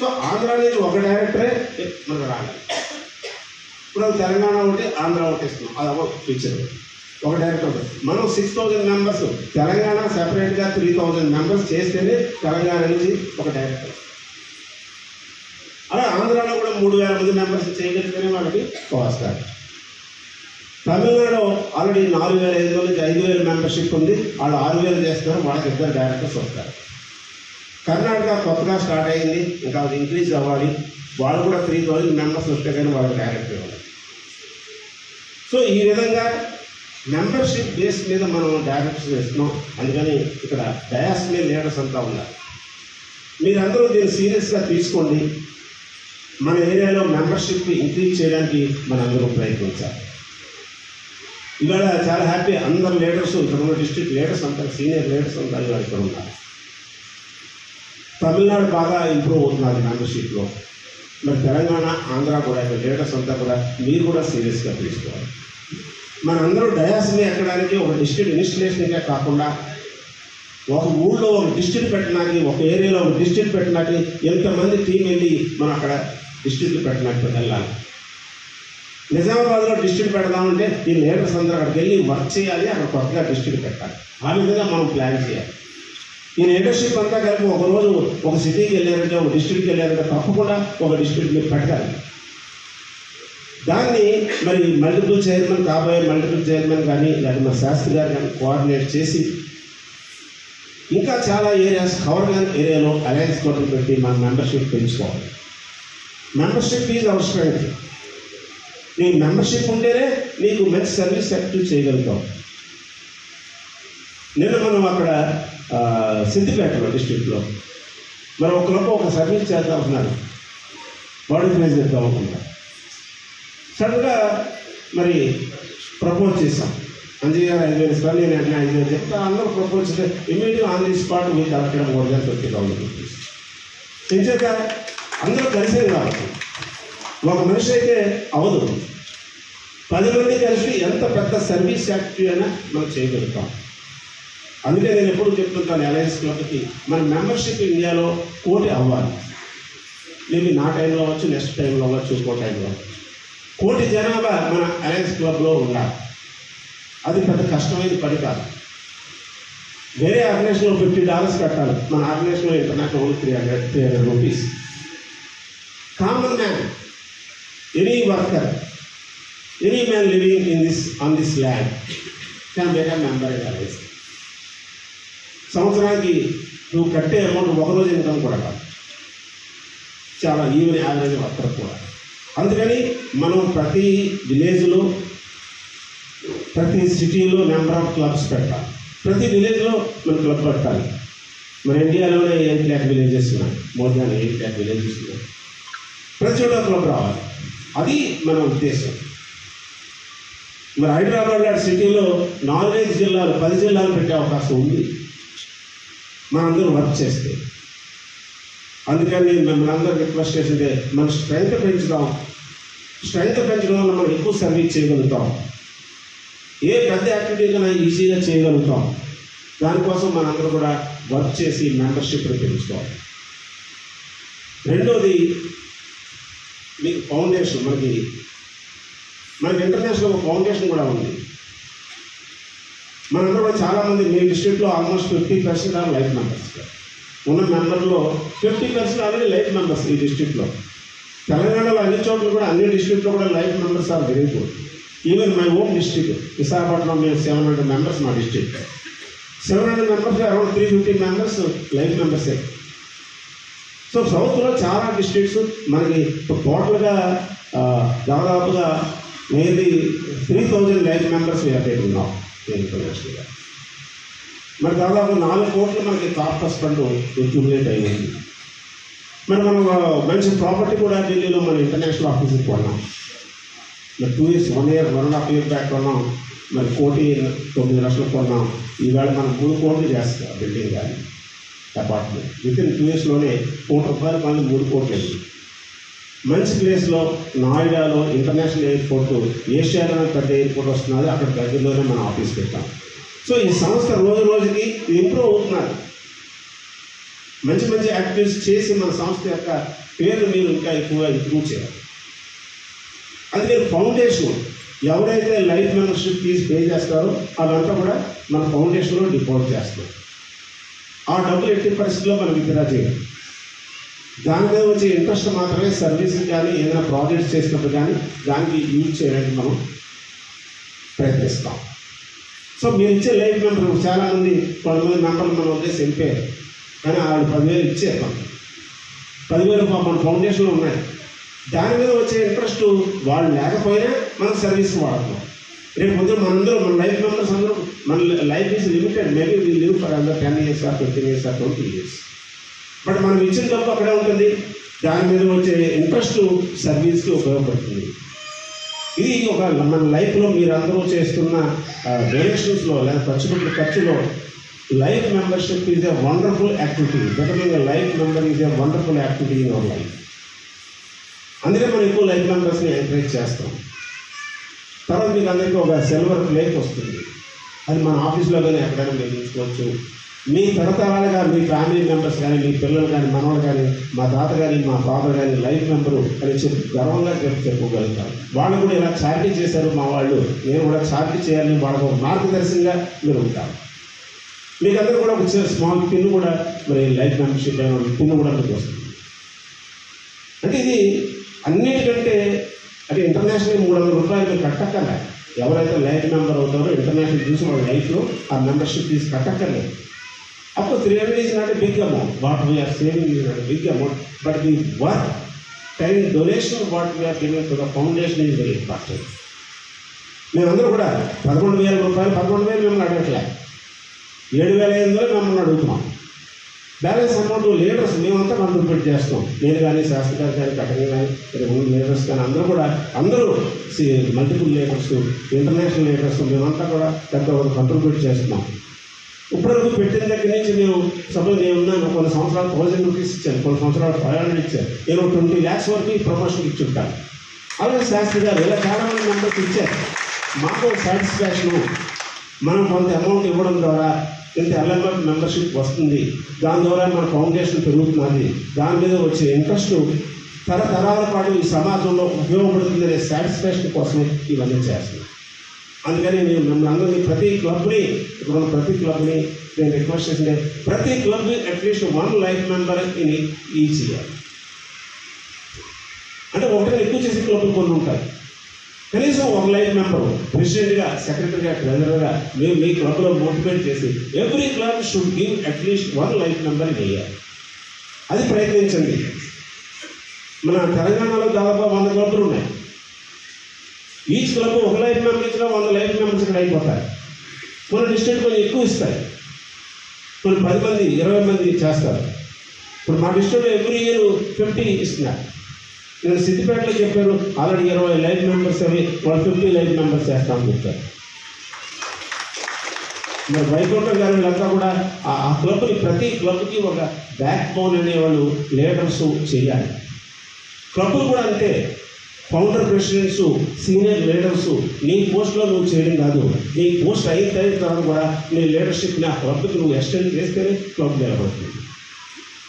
సో ఆంధ్ర నుంచి ఒక డైరెక్టరే మనకు రావాలి. ఇప్పుడు తెలంగాణ ఒకటి, ఆంధ్ర ఒకటి ఇస్తున్నాం, అది ఒక ఫీచర్. ఒక డైరెక్టర్ మనం 6000 మెంబర్స్, తెలంగాణ సెపరేట్గా 3000 మెంబర్స్ చేస్తేనే తెలంగాణ నుంచి ఒక డైరెక్టర్. అలా ఆంధ్రాలో కూడా 3000 మంది మెంబర్స్ చేయగలిగితేనే వాళ్ళకి వస్తారు. తమిళనాడు ఆల్రెడీ 4500 నుంచి 5000 మెంబర్షిప్ ఉంది, వాళ్ళు 6000 చేస్తారు, వాళ్ళకి 2 డైరెక్టర్స్ వస్తారు. కర్ణాటక కొత్తగా స్టార్ట్ అయింది, ఇంకా అది ఇంక్రీజ్ అవ్వాలి, వాళ్ళు కూడా 3000 మెంబర్స్ వస్తే కానీ వాళ్ళకి డైరెక్టర్ ఇవ్వాలి. సో ఈ విధంగా మెంబర్షిప్ బేస్ మీద మనం డైరెక్టర్స్ వేస్తున్నాం. అందుకని ఇక్కడ డయాస్ మీద లీడర్స్ అంతా ఉన్నారు. మీరందరూ దీన్ని సీరియస్గా తీసుకోండి. మన ఏరియాలో మెంబర్షిప్ ఇంక్రీజ్ చేయడానికి మనందరూ ప్రయత్నించాలి. ఇవాళ చాలా హ్యాపీ, అందరు లీడర్స్, ఇక్కడ ఉన్న డిస్ట్రిక్ట్ లీడర్స్ అంతా, సీనియర్ లీడర్స్ అంతా ఇవాళ ఇక్కడ ఉన్నారు. తమిళనాడు బాగా ఇంప్రూవ్ అవుతున్నారు మెంబర్షిప్లో. మరి తెలంగాణ, ఆంధ్ర కూడా ఇక్కడ లీడర్స్ అంతా కూడా మీరు కూడా సీరియస్గా తీసుకోవాలి. మనందరూ డయాస్ మీద ఎక్కడానికి ఒక డిస్ట్రిక్ట్ ఇన్స్టిట్యూషన్గా కాకుండా ఒక ఊళ్ళో ఒక డిస్ట్రిక్ట్ పెట్టడానికి, ఒక ఏరియాలో ఒక డిస్ట్రిక్ట్ పెట్టడానికి ఎంతమంది టీం వెళ్ళి మనం అక్కడ డిస్ట్రిక్ట్ పెట్టడానికి వెళ్ళాలి. నిజామాబాద్లో డిస్ట్రిక్ట్ పెడదామంటే ఈ లీడర్స్ అందరూ అక్కడికి వెళ్ళి వర్క్ చేయాలి, అక్కడ కొత్తగా డిస్ట్రిక్ట్ పెట్టాలి. ఆ విధంగా మనం ప్లాన్ చేయాలి. ఈ లీడర్షిప్ అంతా కలిపి ఒకరోజు ఒక సిటీకి వెళ్ళారంటే, ఒక డిస్ట్రిక్ట్కి వెళ్ళారంటే తప్పకుండా ఒక డిస్ట్రిక్ట్ మీరు పెట్టాలి. దాన్ని మరి మల్టిపుల్ చైర్మన్ కాబోయే మల్టిపుల్ చైర్మన్ కానీ లేకపోతే మన శాస్త్రి గారు కానీ కోఆర్డినేట్ చేసి ఇంకా చాలా ఏరియాస్ కవర్ కాని ఏరియాలో అలయన్స్ కోర్టులు పెట్టి మన మెంబర్షిప్ పెంచుకోవాలి. Membership is our strength. నీ మెంబర్షిప్ ఉంటేనే నీకు మంచి సర్వీస్ యాక్టివ్ చేయగలుగుతాం. నిన్న మనం అక్కడ సిద్దిపేటలో డిస్ట్రిక్ట్లో మరి ఒకరికి ఒక సర్వీస్ చేద్దాం అనుకున్నారు, బాడీ ప్రైజ్ చేద్దాం అనుకున్నారు. సడన్గా మరి ప్రపోజ్ చేశాం. అంజయ్ గారు 5,000 ఇస్తారు, నేను వెంటనే 5,000 చెప్తా. అందరూ ప్రపోజ్ చేస్తే ఇమీడియట్ ఆన్ ది స్పాట్ మీకు కలెక్టర్ 3,000 రూపీస్. ఎంచేత అందరూ కలిసేది కాబట్టి ఒక మనిషి అయితే అవదు, 10 మంది కలిసి ఎంత పెద్ద సర్వీస్ యాక్టివ్ అయినా మనం చేయగలుగుతాం. అందుకే నేను ఎప్పుడు చెప్తుంటాను అలయన్స్ క్లబ్కి మన మెంబర్షిప్ ఇండియాలో 1,000,000 అవ్వాలి. మేబీ నా టైంలో అవ్వచ్చు, నెక్స్ట్ టైంలో అవ్వచ్చు, ఇంకో టైంలో అవ్వచ్చు. 1,000,000 జనాభా మన అలయన్స్ క్లబ్లో ఉండాలి. అది పెద్ద కష్టమైన పని కాదు. వేరే ఆర్గనైజేషన్లో $50 కట్టాలి, మన ఆర్గనైజేషన్లో international 300 rupees. Common man, any worker, any man living on this land can become member in alliance. సంవత్సరానికి నువ్వు కట్టే అమౌంట్ ఒకరోజు ఇన్కమ్ కూడా కాదు, చాలా ఈవెన్ యావరేజ్ వర్కర్ కూడా. అందుకని మనం ప్రతి విలేజ్లో ప్రతి సిటీలో నెంబర్ ఆఫ్ క్లబ్స్ పెట్టాలి. ప్రతి విలేజ్లో మనం క్లబ్ పెట్టాలి. మన ఇండియాలోనే 8 lakh విలేజెస్ ఉన్నాయి, మోర్ దాన్ 8 lakh విలేజెస్ ఉన్నాయి. ప్రతి చోట క్లబ్ రావాలి, అది మన ఉద్దేశం. మరి హైదరాబాద్ లాంటి సిటీలో 4-5 జిల్లాలు 10 జిల్లాలు పెట్టే అవకాశం ఉంది మనందరూ వర్క్ చేస్తే. అందుకని మిమ్మల్ని అందరూ రిక్వెస్ట్ చేసిందే మన స్ట్రెంగ్త్ పెంచుదాం. స్ట్రెంగ్త్ పెంచడం వల్ల మనం ఎక్కువ సర్వీస్ చేయగలుగుతాం. ఏ పెద్ద యాక్టివిటీ కన్నా ఈజీగా చేయగలుగుతాం. దానికోసం మనందరూ కూడా వర్క్ చేసి మెంబర్షిప్ని పెంచుకోవాలి. రెండోది మీకు ఫౌండేషన్. మనకి ఇంటర్నేషనల్ ఒక ఫౌండేషన్ కూడా ఉంది. మనందరూ కూడా చాలామంది మీ డిస్ట్రిక్ట్లో ఆల్మోస్ట్ 50% ఆర్ లైఫ్ మెంబర్స్. ఉన్న మెంబర్లో 50% ఆల్రెడీ లైఫ్ మెంబర్స్ ఈ డిస్ట్రిక్ట్లో. తెలంగాణలో అన్ని చోట్ల కూడా అన్ని డిస్ట్రిక్ట్లో కూడా life members are very good. Even my own district Visakhapatnam మేము 700 మెంబర్స్ మా district. 700 members around 350 members life మెంబర్సే. సో సౌత్లో చాలా డిస్ట్రిక్ట్స్ మనకి టోటల్గా దాదాపుగా మేబీ 3,000 లైఫ్ మెంబర్స్ వేపేది ఉన్నాం ఇంటర్నేషనల్గా. మరి దాదాపు 4 కోట్లు మనకి కార్పస్ ఫండ్ అక్యుములేట్ అయ్యింది. మరి మనం మంచి ప్రాపర్టీ కూడా ఢిల్లీలో మన ఇంటర్నేషనల్ ఆఫీస్కి కొన్నాం. మరి 2 years 1.5 year బ్యాక్ కొన్నాం. మరి 1,09,00,000 కొన్నాం. ఈవేళ మనం 3 కోట్లు చేస్తాం బిల్డింగ్ కానీ అపార్ట్మెంట్. వితిన్ 2 yearsలోనే ₹1,00,00,000 మళ్ళీ 3 కోట్లు అయింది. మంచి ప్లేస్లో నాయిడాలో ఇంటర్నేషనల్ ఎయిర్పోర్ట్, ఏషియాలో పెద్ద ఎయిర్పోర్ట్ వస్తున్నది. అక్కడ దగ్గరలోనే మనం ఆఫీస్ పెట్టాం. సో ఈ సంస్థ రోజు రోజుకి ఇంప్రూవ్ అవుతున్నారు. మంచి మంచి యాక్టివిటీస్ చేసి మన సంస్థ యొక్క పేరు మీరు ఇంకా ఎక్కువగా ఇంప్రూవ్ చేయాలి. అందుకని ఫౌండేషన్ ఎవరైతే లైఫ్ మెంబర్షిప్ ఫీజు పే చేస్తారో అదంతా కూడా మన ఫౌండేషన్లో డిపాజిట్ చేస్తారు. ఆ డబ్బులు ఎట్టి పరిస్థితుల్లో మనం విత్డ్రా చేయాలి. దాని మీద వచ్చే ఇంట్రెస్ట్ మాత్రమే సర్వీస్ కానీ ఏదైనా ప్రాజెక్ట్స్ చేసినప్పుడు కానీ దానికి యూజ్ చేయడానికి మనం ప్రయత్నిస్తాం. సో మీరు ఇచ్చే లైఫ్ మెంబర్ చాలామంది 10,000 మెంబర్లు మనం వదిలేసి వెళ్ళిపోయారు, కానీ వాళ్ళు 10,000 ఇచ్చారు. మనం 10,000 మన ఫౌండేషన్లో ఉన్నాయి. దాని మీద వచ్చే ఇంట్రెస్ట్ వాళ్ళు లేకపోయినా మనం సర్వీస్ వాడుతున్నాం. రేపు పొద్దున మనందరూ మన లైఫ్ మెంబర్స్ అందరూ మన life is limited. Maybe we live for under 10 years or 15 years or 20 years. But మనం ఇచ్చిన డబ్బు అక్కడే ఉంటుంది. దాని మీద వచ్చే ఇంట్రెస్ట్ సర్వీస్కి ఉపయోగపడుతుంది. ఇది ఒక మన లైఫ్లో మీరు అందరూ చేస్తున్న డొనేషన్స్లో లేదా ఖర్చులో life membership is a wonderful activity. Becoming a life member is a wonderful activity in our life. అందుకే మనం ఎక్కువ లైఫ్ మెంబర్స్ని ఎంకరేజ్ చేస్తాం. తర్వాత మీకు అందరికీ ఒక సిల్వర్ ప్లేట్ వస్తుంది. అది మన ఆఫీస్లో కానీ ఎక్కడైనా మీరు తీసుకోవచ్చు. మీ తరతరాలుగా మీ ఫ్యామిలీ మెంబర్స్ కానీ మీ పిల్లలు కానీ మనవాళ్ళు కానీ మా తాత కానీ మా ఫాదర్ కానీ లైఫ్ మెంబరు అని చెప్పి గర్వంగా చెప్పుకోగలుగుతారు. వాళ్ళు కూడా ఇలా చారిటీ చేశారు మా వాళ్ళు, నేను కూడా చారిటీ చేయాలని వాళ్ళకు మార్గదర్శకంగా మీరు ఉంటారు. మీకు అందరూ కూడా ఒక స్మాల్ పిన్ కూడా మరి లైఫ్ మెంబర్షిప్ అయిన పిన్ కూడా మీకు వస్తుంది. అంటే ఇది అన్నిటికంటే అంటే ఇంటర్నేషనల్ 300 రూపాయలు మీరు కట్టక్కర్లే. ఎవరైతే లైఫ్ మెంబర్ అవుతారో ఇంటర్నేషనల్ చూసి వాళ్ళ లైఫ్లో ఆ మెంబర్షిప్ ఫీజు కట్టక్కర్లేదు. అప్పుడు 300 is not a big amount. What we are saving is not a big amount, but the work, time donation what we are giving to the foundation is very important. మేమందరూ కూడా 11,000 రూపాయలు, 11,000 మిమ్మల్ని అడగట్లే, 7,500 మిమ్మల్ని అడుగుతున్నాం. బ్యాలెన్స్ అమౌంట్ లీడర్స్ మేమంతా కాంట్రిబ్యూట్ చేస్తాం. నేను కానీ, శాస్త్రి గారు కానీ, కటని కానీ, లీడర్స్ కానీ అందరూ మల్టిపుల్ లీడర్స్, ఇంటర్నేషనల్ లీడర్స్ మేమంతా కూడా పెద్ద కాంట్రిబ్యూట్ చేస్తున్నాం. ఇప్పటివరకు పెట్టిన దగ్గర నుంచి నేను ఉన్నాను. కొన్ని సంవత్సరాలు 1,000 రూపీస్ ఇచ్చాను, కొన్ని సంవత్సరాలు 500 ఇచ్చాను. నేను 20 lakhs వరకు ఈ ప్రమోషన్కి ఇచ్చుంటాను. అలాగే శాస్త్రి గారు ఇలా చాలామంది మెంబర్స్ ఇచ్చారు. మాకు సాటిస్ఫాక్షను, మనం కొంత అమౌంట్ ఇవ్వడం ద్వారా ఇంత ఎల్ఎంఎఫ్ మెంబర్షిప్ వస్తుంది, దాని ద్వారా మన ఫౌండేషన్ పెరుగుతున్నది, దాని మీద వచ్చే ఇంట్రెస్ట్ తరతరాల పాటు ఈ సమాజంలో ఉపయోగపడుతుంది అనే సాటిస్ఫాక్షన్ కోసం ఇవన్నీ చేస్తున్నాం. అందుకని నేను మిమ్మల్ని అందరినీ ప్రతి క్లబ్ని నేను రిక్వెస్ట్ చేసిందే, ప్రతి club at least 1 life member in each year. అంటే ఒకటి ఎక్కువ చేసే క్లబ్లు కొన్ని ఉంటాయి. కనీసం 1 లైఫ్ మెంబర్ ప్రెసిడెంట్గా, సెక్రటరీగా, ట్రెజరర్గా మేము మీ క్లబ్లో మోటివేట్ చేసి every club should give at least 1 life member in year. అది ప్రయత్నించండి. మన తెలంగాణలో దాదాపు 100 క్లబ్లు ఉన్నాయి. ఈచ్ క్లబ్ 1 లైఫ్ మెంబర్ ఇచ్చినా 100 లైఫ్ మెంబర్స్ ఇక్కడ అయిపోతాయి. కొన్ని డిస్ట్రిక్ట్ కొంచెం ఎక్కువ ఇస్తాయి, కొన్ని 10 మంది 20 మంది చేస్తారు. ఇప్పుడు మా డిస్ట్రిక్ట్లో ఎవ్రీ ఇయర్ 50 ఇస్తున్నారు. నేను సిద్దిపేటలో చెప్పారు ఆల్రెడీ 20 లైఫ్ మెంబర్స్ అవి, వాళ్ళు 50 లైఫ్ మెంబర్స్ చేస్తామని చెప్పారు. మరి వైకుంఠ గారు వీళ్ళంతా కూడా ఆ క్లబ్ని, ప్రతి క్లబ్కి ఒక బ్యాక్ బోన్ అనేవాళ్ళు లీడర్స్ చేయాలి. క్లబ్లు కూడా అంతే, ఫౌండర్ ప్రెసిడెంట్స్, సీనియర్ లీడర్స్ నీ పోస్ట్లో నువ్వు చేయడం కాదు, నీ పోస్ట్ అయిన తర్వాత కూడా నీ లీడర్షిప్ని ఆ క్లబ్కి నువ్వు ఎక్స్టెండ్ చేస్తేనే క్లబ్ నిలబడుతుంది.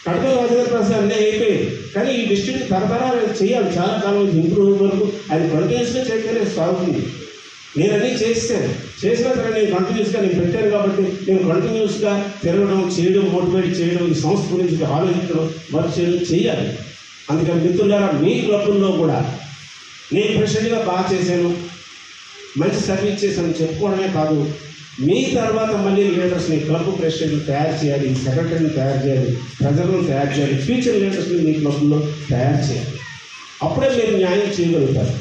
కడప రాజేంద్ర ప్రసాద్ అన్నీ అయిపోయింది, కానీ ఈ డిస్ట్రిక్ట్ తరతరాలు చేయాలి. చాలా కాలం ఇంప్రూవ్ వరకు అది కంటిన్యూస్గా చేయగానే సాగుతుంది. నేను అన్నీ చేస్తాను, చేసినా సరే నేను కంటిన్యూస్గా నేను పెట్టాను కాబట్టి నేను కంటిన్యూస్గా తిరగడం, చేయడం, మోటివేట్ చేయడం, ఈ సంస్థ గురించి ఆలోచించడం, వర్క్ చేయడం చేయాలి. అందుకని మిత్రులారా, మీ క్లబ్ల్లో కూడా నేను ప్రెసిడెంట్గా బాగా చేశాను, మంచి సర్వీస్ చేశాను చెప్పుకోవడమే కాదు, మీ తర్వాత మళ్ళీ లీడర్స్ని, క్లబ్ ప్రెసిడెంట్ని తయారు చేయాలి, సెక్రటరీని తయారు చేయాలి, ట్రెజరర్ని తయారు చేయాలి, ఫ్యూచర్ లీడర్స్ని మీ క్లబ్లో తయారు చేయాలి. అప్పుడే మీరు న్యాయం చేయగలుగుతారు.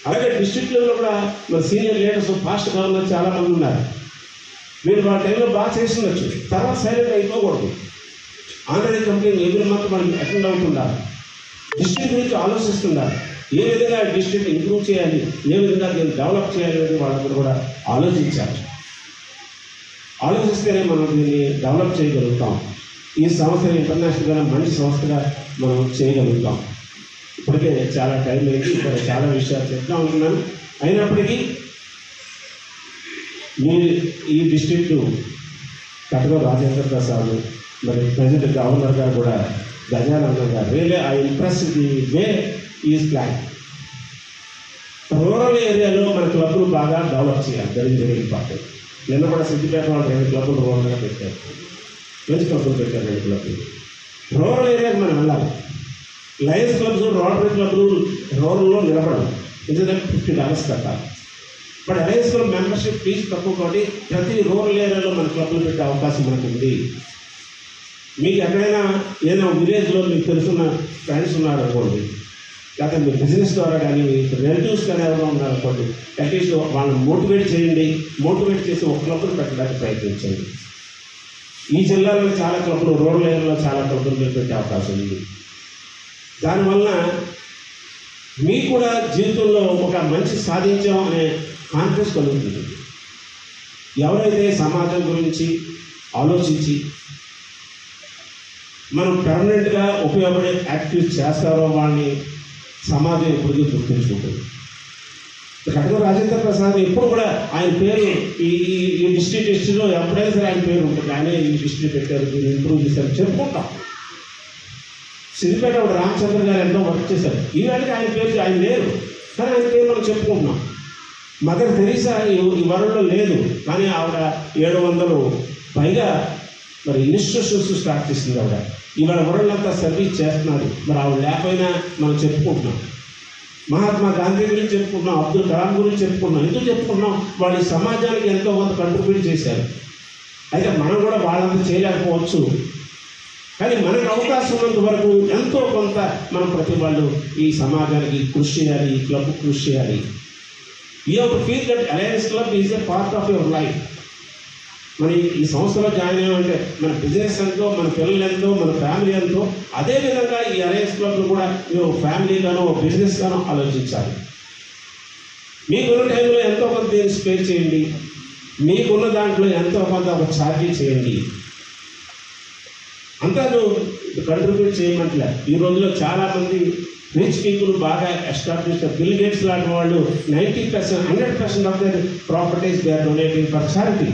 అలాగే డిస్ట్రిక్ట్ లెవెల్లో కూడా మన సీనియర్ లీడర్స్, ఫాస్ట్ గవర్నర్ చాలామంది ఉన్నారు. మీరు వాళ్ళ టైంలో బాగా చేస్తుండొచ్చు, తర్వాత సైలెంట్ అయిపోకూడదు. ఆల్రెడీ కంపెనీ ఎవ్రీ మంత్ మనం అటెండ్ అవుతుండాలి, డిస్ట్రిక్ట్ గురించి ఆలోచిస్తుండాలి. ఏ విధంగా డిస్ట్రిక్ట్ ఇంప్రూవ్ చేయాలి, ఏ విధంగా దీన్ని డెవలప్ చేయాలి అనేది వాళ్ళందరూ కూడా ఆలోచించాలి. ఆలోచిస్తేనే మనం దీన్ని డెవలప్ చేయగలుగుతాం. ఈ సంస్థ ఇంటర్నేషనల్గా మంచి సంస్థగా మనం చేయగలుగుతాం. ఇప్పటికే చాలా టైం అయింది, ఇక్కడ చాలా విషయాలు చెప్తా ఉంటున్నాను. అయినప్పటికీ మీరు ఈ డిస్ట్రిక్ట్ కటక రాజేంద్ర ప్రసాద్, మరి ప్రజెంట్ గవర్నర్ గారు కూడా గజానందన్ గారు, really I impress the way is plan. Rural ఏరియాలో మన క్లబ్లు బాగా డెవలప్ చేయాలి, దట్ ఈజ్ వెరీ ఇంపార్టెంట్. నిన్న కూడా సిద్దిపేట వాళ్ళు 2 క్లబ్లు రూరల్గా పెట్టారు, మంచి క్లబ్లు పెట్టారు 2 క్లబ్లు. రూరల్ ఏరియాకి మనం వెళ్ళాలి. లయన్స్ క్లబ్స్, రోటరీ క్లబ్లు రూరల్లో నిలబడాలి, ఎందుకంటే $50 కట్టాలి. But Lions club membership fee తక్కువ కాబట్టి ప్రతి రూరల్ ఏరియాలో మన క్లబ్లు పెట్టే అవకాశం మనకు ఉంది. మీకు ఎక్కడైనా ఏదైనా విలేజ్లో మీకు తెలుసున్న ఫ్రెండ్స్ ఉన్నారు అనుకోండి, లేకపోతే మీ బిజినెస్ ద్వారా కానీ మీ రిలేటివ్స్ కానీ ఎవరైనా ఉన్నారనుకోండి, అట్లీస్ట్ వాళ్ళని మోటివేట్ చేయండి. మోటివేట్ చేసి ఒక క్లబ్ను పెట్టడానికి ప్రయత్నించండి. ఈ జిల్లాలో చాలా క్లబ్లు, రూరల్ ఏరియాలో చాలా క్లబ్లు మీరు పెట్టే అవకాశం ఉంది. దానివల్ల మీకు కూడా జీవితంలో ఒక మంచి సాధించాం అనే కాన్ఫిడెన్స్ కలుగుతుంది. ఎవరైతే సమాజం గురించి ఆలోచించి మనం పర్మనెంట్గా ఉపయోగపడే యాక్టివిటీస్ చేస్తారో వాళ్ళని సమాజం ఎప్పటికీ గుర్తుంచుకుంటుంది. కటక రాజేంద్ర ప్రసాద్ ఎప్పుడు కూడా ఆయన పేరు ఈ డిస్ట్రిక్ట్ హిస్టరీలో ఎప్పుడైనా సరే ఆయన పేరు ఉంటుంది. ఆయనే ఈ డిస్ట్రిక్ట్ పెట్టారు, దీన్ని ఇంప్రూవ్ చేశారు చెప్పుకుంటాం. సిద్దిపేట రామచంద్ర గారు ఎంతో వర్క్ చేశారు. ఈవేళకి ఆయన పేరు ఆయన లేరు, కానీ ఆయన పేరు మనం చెప్పుకుంటున్నాం. మదర్ తెరీసా ఈ వరల్డ్లో లేదు, కానీ ఆవిడ 700 పైగా మరి ఇన్స్టిట్యూషన్స్ స్టార్ట్ చేసింది ఆవిడ. ఇవాళ వరల్డ్ అంతా సర్వీస్ చేస్తున్నారు. మరి ఆవిడ లేకపోయినా మనం చెప్పుకుంటున్నాం. మహాత్మా గాంధీ గురించి చెప్పుకున్నాం, అబ్దుల్ కలాం గురించి చెప్పుకున్నాం. ఎందుకు చెప్పుకున్నాం? వాళ్ళు ఈ సమాజానికి ఎంతో కొంత కంట్రిబ్యూట్ చేశారు. అయితే మనం కూడా వాళ్ళంతా చేయలేకపోవచ్చు, కానీ మనకు అవకాశం ఉన్నంత వరకు ఎంతో కొంత మనం ప్రతి వాళ్ళు ఈ సమాజానికి కృషి చేయాలి, ఈ క్లబ్ కృషి చేయాలి. You have to feel that alliance club is a part of your life. మన ఈ సంస్థలో జాయిన్ అయ్యామంటే మన బిజినెస్ ఎంతో, మన పిల్లలు ఎంతో, మన ఫ్యామిలీ ఎంతో, అదేవిధంగా ఈ అలయన్స్ క్లబ్ను కూడా మీరు ఫ్యామిలీగానో బిజినెస్గానో ఆలోచించాలి. మీకున్న టైంలో ఎంతో కొంత దీన్ని స్పేర్ చేయండి, మీకున్న దాంట్లో ఎంతో కొంత ఒక ఛార్జీ చేయండి. అంతా నువ్వు కంట్రిబ్యూట్ చేయమంటలే. ఈ రోజుల్లో చాలామంది రిచ్ పీపుల్ బాగా ఎస్టాబ్లిష్, బిల్ గేట్స్ లాంటి వాళ్ళు 90%, 100% of their properties they are donating for charity.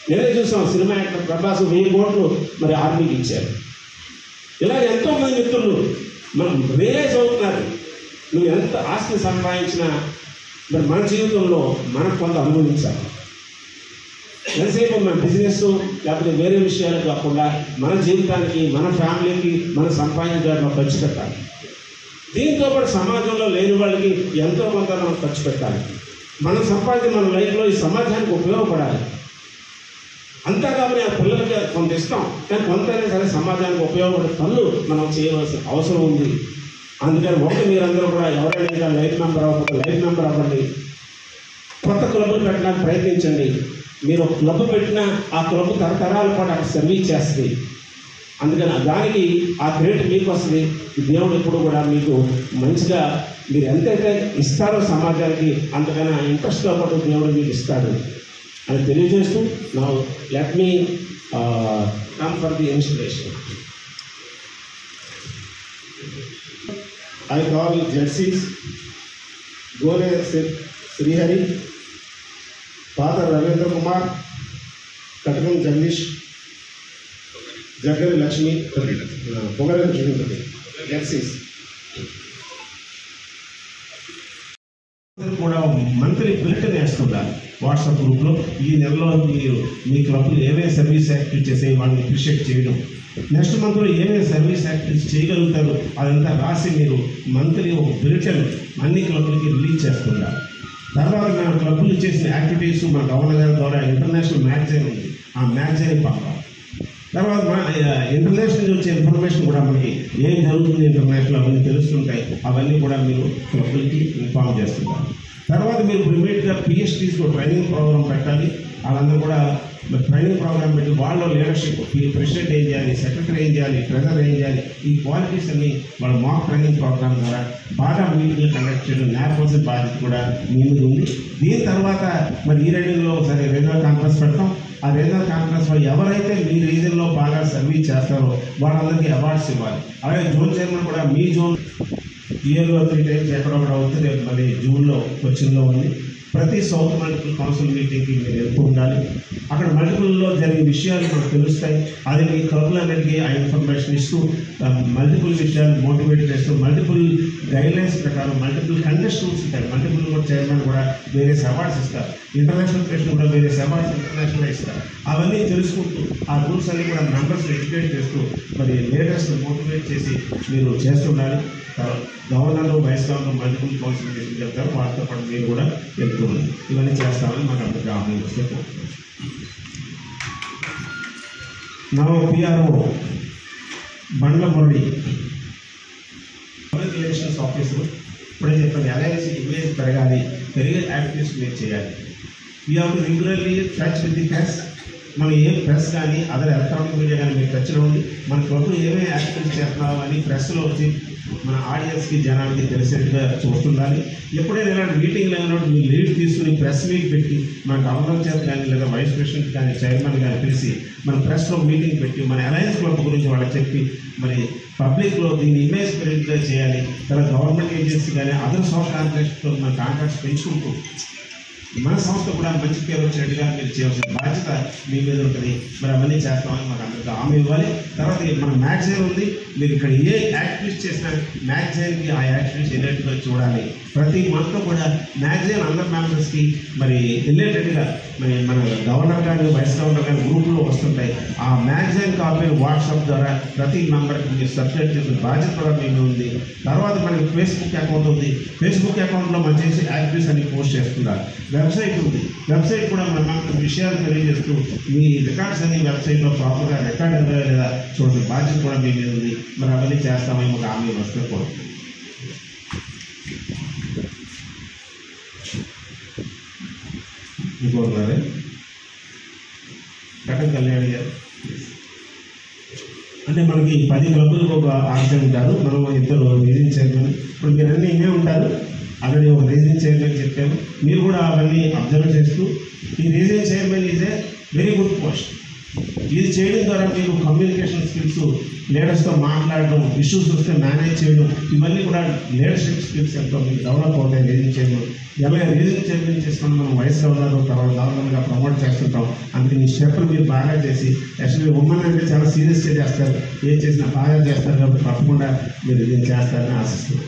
నేనే చూసాం, సినిమా యాక్టర్ ప్రభాస్ 1000 కోట్లు మరి ఆర్మీకి ఇచ్చారు. ఇలా ఎంతోమంది మిత్రులు మనం రియలైజ్ అవుతున్నారు, నువ్వు ఎంత ఆస్తి సంపాదించినా మరి మన జీవితంలో మనకు కొంత అనుభవించాలి. ఎంతసేపు మన బిజినెస్ లేకపోతే వేరే విషయాలు కాకుండా మన జీవితానికి, మన ఫ్యామిలీకి, మన సంపాదించడంలో ఖర్చు పెట్టాలి. దీంతో పాటు సమాజంలో లేని వాళ్ళకి ఎంతో కొంత మనం ఖర్చు పెట్టాలి. మనం సంపాదించి మన లైఫ్లో ఈ సమాజానికి ఉపయోగపడాలి. అంతా కాబట్టి ఆ పిల్లలకి కొంత ఇస్తాం, కానీ కొంతైనా సరే సమాజానికి ఉపయోగపడే పనులు మనం చేయవలసిన అవసరం ఉంది. అందుకని మీరందరూ కూడా ఎవరైనా లైఫ్ మెంబర్ అవ్వకపోతే లైఫ్ మెంబర్ అవ్వండి. కొత్త క్లబ్లు పెట్టడానికి ప్రయత్నించండి. మీరు ఒక క్లబ్ పెట్టినా ఆ క్లబ్ తరతరాల పాటు అక్కడ సర్వీస్ చేస్తుంది. అందుకని దానికి ఆ క్రెడిట్ మీకు వస్తుంది. దేవుడు ఎప్పుడు కూడా మీకు మంచిగా మీరు ఎంతైతే ఇస్తారో సమాజానికి అంతకైనా ఇంట్రెస్ట్తో పాటు దేవుడు మీకు ఇస్తాడు అని తెలియజేస్తూ, now let me come for the inspiration. I call Jerseys, Gore Srihari, Father Ravindra Kumar, Katkam Jagdish, Jagari Lakshmi, Pogare Lakshmi, Jerseys. కూడా మంత్లీ బులెటిన్ వేస్తున్నారు వాట్సాప్ గ్రూప్లో. ఈ నెలలో మీరు మీ క్లబ్లు ఏవే సర్వీస్ యాక్టివిటీ చేసే వాళ్ళని అప్రిషియేట్ చేయడం, నెక్స్ట్ మంత్లో ఏమేమి సర్వీస్ యాక్టివిటీస్ చేయగలుగుతారు అదంతా రాసి మీరు మంత్లీ ఒక బులెటిన్ అన్ని క్లబ్లకి రిలీజ్ చేస్తున్నారు. తర్వాత మన క్లబ్లు చేసిన యాక్టివిటీస్ మన గవర్నర్ గారి ద్వారా ఇంటర్నేషనల్ మ్యాగజైన్ ఉంది, ఆ మ్యాగజైన్ పంపాలి. తర్వాత మన ఇంటర్నేషనల్ వచ్చే ఇన్ఫర్మేషన్ కూడా మనకి ఏం జరుగుతుంది ఇంటర్నేషనల్ అవన్నీ తెలుస్తుంటాయి. అవన్నీ కూడా మీరు క్లబ్లకి ఇన్ఫార్మ్ చేస్తున్నారు. తర్వాత మీరు ఇమీడియట్గా పిహెచ్డీస్లో ట్రైనింగ్ ప్రోగ్రామ్ పెట్టాలి. వాళ్ళందరూ కూడా ట్రైనింగ్ ప్రోగ్రామ్ పెట్టి వాళ్ళ లీడర్షిప్, ప్రెసిడెంట్ ఏం చేయాలి, సెక్రటరీ ఏం చేయాలి, ట్రెజరర్ ఏం చేయాలి, ఈ క్వాలిటీస్ అన్ని వాళ్ళ మాక్ ట్రైనింగ్ ప్రోగ్రామ్ ద్వారా బాగా మీటింగ్లు కండక్ట్ చేయడం నేర్పాల్సిన బాధ్యత కూడా మీ మీద ఉంది. దీని తర్వాత మరి ఈ రీజన్లో సరే రీజనల్ కాన్ఫరెన్స్ పెడతాం. ఆ రీజనల్ కాన్ఫరెన్స్లో ఎవరైతే మీ రీజన్లో బాగా సర్వీస్ చేస్తారో వాళ్ళందరికీ అవార్డ్స్ ఇవ్వాలి. అలాగే జోన్ చైర్మన్ కూడా మీ జోన్ ఇయర్లో 3 times ఎక్కడొక్కడ అవుతుంది. రేపు మళ్ళీ జూన్లో కొచ్చిన్లో ఉంది. ప్రతి సౌత్ మల్టిపుల్ కౌన్సిల్ మీటింగ్కి మీరు వెళ్తూ ఉండాలి. అక్కడ మల్టిపుల్లో జరిగే విషయాలు మనకు తెలుస్తాయి. అది మీ క్లబ్లన్నిటికీ ఆ ఇన్ఫర్మేషన్ ఇస్తూ మల్టిపుల్ విషయాలు మోటివేట్ చేస్తూ మల్టిపుల్ గైడ్లైన్స్ ప్రకారం మల్టిపుల్ కంటెస్టెంట్స్ ఉంటాయి. మల్టిపుల్ కూడా చైర్మన్ కూడా వేరే అవార్డ్స్ ఇస్తారు. ఇంటర్నేషనల్ ప్రెసిడెంట్ కూడా వేరే అవార్డ్స్ ఇంటర్నేషనల్ ఇస్తారు. అవన్నీ తెలుసుకుంటూ ఆ రూల్స్ అన్ని కూడా మెంబర్స్ ఎడ్యుకేట్ చేస్తూ మరి లీడర్స్ మోటివేట్ చేసి మీరు చేస్తుండాలి. Governor, vice governor multiple council meeting చెప్తారు. వాటితో పాటు మీరు కూడా వెళ్తున్నారు. ఇవన్నీ చేస్తామని మాకు అందరికీ ఆహ్వానిస్తే నా పిఆర్ఓ బండ్ల మురళి పబ్లిక్ రిలేషన్స్ ఆఫీసర్ ఇప్పుడే చెప్పండి. అలయన్స్ ఇమేజ్ పెరగాలి, పెరిగే యాక్టివిటీస్ మీరు చేయాలి. We have to regularly touch with the press. మనం ఏ ప్రెస్ కానీ అదర్ ఎలక్ట్రానిక్ మీడియా కానీ మీరు టచ్లో ఉండి మన క్లబ్లు ఏమేమి యాక్టివిటీస్ చేస్తున్నామో అని ప్రెస్లో వచ్చి మన ఆడియన్స్కి జనానికి తెలిసేట్టుగా చూస్తుండాలి. ఎప్పుడైనా ఇలాంటి మీటింగ్లు అయినప్పుడు మీరు లీడ్ తీసుకుని ప్రెస్ మీట్ పెట్టి మన గవర్నర్ చేత కానీ లేదా వైస్ ప్రెసిడెంట్ కానీ చైర్మన్ కానీ పిలిచి మన ప్రెస్లో మీటింగ్ పెట్టి మన అలయన్స్ క్లబ్ గురించి వాళ్ళకి చెప్పి మరి పబ్లిక్లో దీని ఇమేజ్ పెరిగిగా చేయాలి. తర్వాత గవర్నమెంట్ ఏజెన్సీ కానీ అదర్ సోషల్ ఆర్గనైజేషన్తో మన కాంటాక్ట్స్ పెంచుకుంటూ మన సంస్థ కూడా మంచి పేరు వచ్చినట్టుగా మీరు చేయవలసిన బాధ్యత మీ మీద ఉంటుంది. మరి అవన్నీ చేస్తామని మాకు అందరికీ హామీ ఇవ్వాలి. తర్వాత మన మ్యాగజైన్ ఉంది, మీరు ఇక్కడ ఏ యాక్టివిటీస్ చేసినా మ్యాగజైన్కి ఆ యాక్టివిటీస్ వెళ్ళేట్టుగా చూడాలి. ప్రతి మంత్ కూడా మ్యాగజైన్ అందరి మెంబర్స్కి మరి వెళ్ళేటట్టుగా మరి మన గవర్నర్ గారు వైస్ గవర్నర్ గారు గ్రూపులో వస్తుంటాయి. ఆ మ్యాగజైన్ కాపీలు వాట్సాప్ ద్వారా ప్రతి మెంబర్కి మీరు సబ్స్క్రైబ్ చేసిన బాధ్యత కూడా మీకు ఉంది. తర్వాత మనకి ఫేస్బుక్ అకౌంట్ ఉంది. ఫేస్బుక్ అకౌంట్లో మనం చేసే యాక్టివిటీస్ అన్ని పోస్ట్ చేస్తున్నారు. వెబ్సైట్ ఉంది, వెబ్సైట్ కూడా మనం విషయాలు తెలియజేస్తూ మీ రికార్డ్స్ అన్ని వెబ్సైట్లో ప్రాపర్గా రికార్డ్ అయ్యా లేదా చూడాల్సిన బాధ్యత కూడా మీ మీద ఉంది. మరి అవన్నీ చేస్తామని మాకు హామీ వస్తే కోరుతున్నాం. ఇంకోరున్నారే కటం కళ్యాణి గారు అంటే మనకి 10 క్లబ్బులకు ఒక ఆఫీసర్ ఉంటారు. మనం ఇద్దరు రీజింగ్ చైర్మన్. ఇప్పుడు మీరు అన్నీ ఇవే ఉంటారు. ఆల్రెడీ ఒక రీజింగ్ చైర్మన్ చెప్పాము. మీరు కూడా అవన్నీ అబ్జర్వ్ చేస్తూ ఈ region chairman is a very good post. ఇది చేయడం ద్వారా మీకు కమ్యూనికేషన్ స్కిల్స్, లీడర్స్తో మాట్లాడడం, ఇష్యూస్ వస్తే మేనేజ్ చేయడం, ఇవన్నీ కూడా లీడర్షిప్ స్కిల్స్ ఎంతో మీకు డెవలప్ అవుతాయి రీజింగ్ చైర్మన్. ఎలా రీజింగ్ చైర్మన్ చేసుకుని మనం వైస్ గవర్నర్ తర్వాత గవర్నర్గా ప్రమోట్ చేస్తుంటాం. అందుకే ఈ స్టెప్లు మీరు బాగా చేసి, యాక్చువల్లీ ఉమెన్ అంటే చాలా సీరియస్గా చేస్తారు, ఏం చేసినా బాగా చేస్తారు. కాబట్టి తప్పకుండా మీరు దీన్ని చేస్తారని ఆశిస్తున్నాం.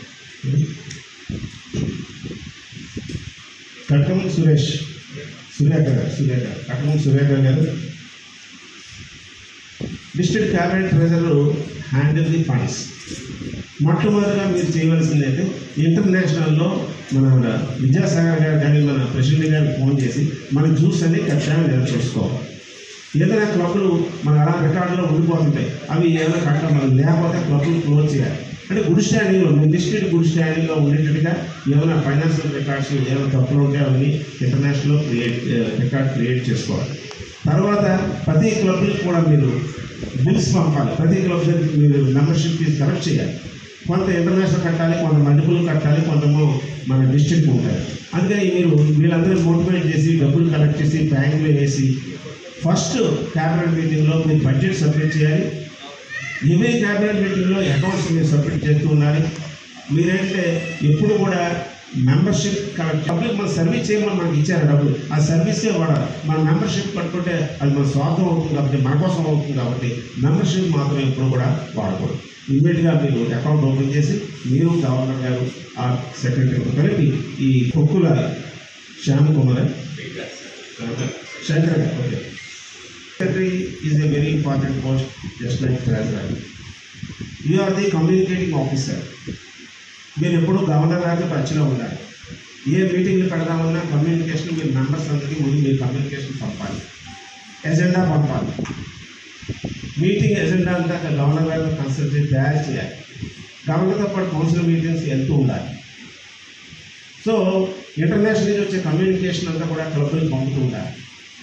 కటకం సురేఖ గారు district cabinet treasurer handle the funds. మొట్టమొదటిగా మీరు చేయవలసింది అయితే ఇంటర్నేషనల్లో మన విద్యాసాగర్ గారు కానీ మన ప్రెసిడెంట్ గారికి ఫోన్ చేసి మన జ్యూస్ అన్ని ఖచ్చితంగా నెరవేర్చుకోవాలి. ఏదైనా క్లబ్లు మన అలా రికార్డులో ఉండిపోతుంటాయి, అవి ఏదైనా కట్టడం మనం లేకపోతే క్లబ్లు క్లోజ్ చేయాలి. అంటే గుడ్ స్టాండింగ్లో మీ డిస్ట్రిక్ట్ గుడ్ స్టాండింగ్లో ఉండేటట్టుగా ఏమైనా ఫైనాన్షియల్ రికార్డ్స్ ఏమైనా తప్పులు ఉంటే అవన్నీ ఇంటర్నేషనల్లో రికార్డ్ క్రియేట్ చేసుకోవాలి. తర్వాత ప్రతి క్లబ్కి కూడా మీరు బిల్స్ పంపాలి. ప్రతి క్లబ్ మీరు మెంబర్షిప్ ఫీజు కలెక్ట్ చేయాలి. కొంత ఇంటర్నేషనల్ కట్టాలి, కొంత మల్టిపుల్ కట్టాలి, కొంతమో మన డిస్ట్రిక్ట్ ఉంటాయి. అందుకని మీరు వీళ్ళందరూ మోటివేట్ చేసి డబ్బులు కలెక్ట్ చేసి బ్యాంకులో వేసి ఫస్ట్ క్యాబినెట్ మీటింగ్లో మీరు బడ్జెట్ సబ్మిట్ చేయాలి. ఎవరీ క్యాబినెట్ మీటింగ్లో అకౌంట్స్ మీరు సబ్మిట్ చేస్తూ ఉండాలి. మీరంటే ఎప్పుడు కూడా మెంబర్షిప్ కలెక్ట్ డబ్బులు మన సర్వీస్ చేయమని మనకి ఇచ్చారు డబ్బులు, ఆ సర్వీసే వాడాలి. మన మెంబర్షిప్ కట్టుకుంటే అది మన స్వార్థం అవుతుంది కాబట్టి, మన కోసం అవుతుంది కాబట్టి మెంబర్షిప్ మాత్రం ఎప్పుడు కూడా వాడకూడదు. ఇమ్మీడియట్గా మీరు అకౌంట్ ఓపెన్ చేసి మీరు గవర్నర్ గారు ఆ సెక్రటరీ కలిపి ఈ కొక్కుల శ్యామ్ కుమార్ శంకర్ గారు okay secretary is a very important post just like treasurer. You are the communicating officer. మీరు ఎప్పుడూ గవర్నర్ గారితో టచ్లో ఉండాలి. ఏ మీటింగ్లు పెడదామన్నా కమ్యూనికేషన్ మీరు మెంబర్స్ అందరికీ ముందు మీరు కమ్యూనికేషన్ పంపాలి, ఎజెండా పంపాలి. మీటింగ్ ఎజెండా అంతా గవర్నర్ గారితో కన్సల్ట్ చేసి తయారు చేయాలి. గవర్నర్తో పాటు కౌన్సిల్ మీటింగ్స్ వెళ్తూ ఉండాలి. సో ఇంటర్నేషనల్ నుంచి వచ్చే కమ్యూనికేషన్ అంతా కూడా క్లబ్లకు పంపుతూ ఉండాలి.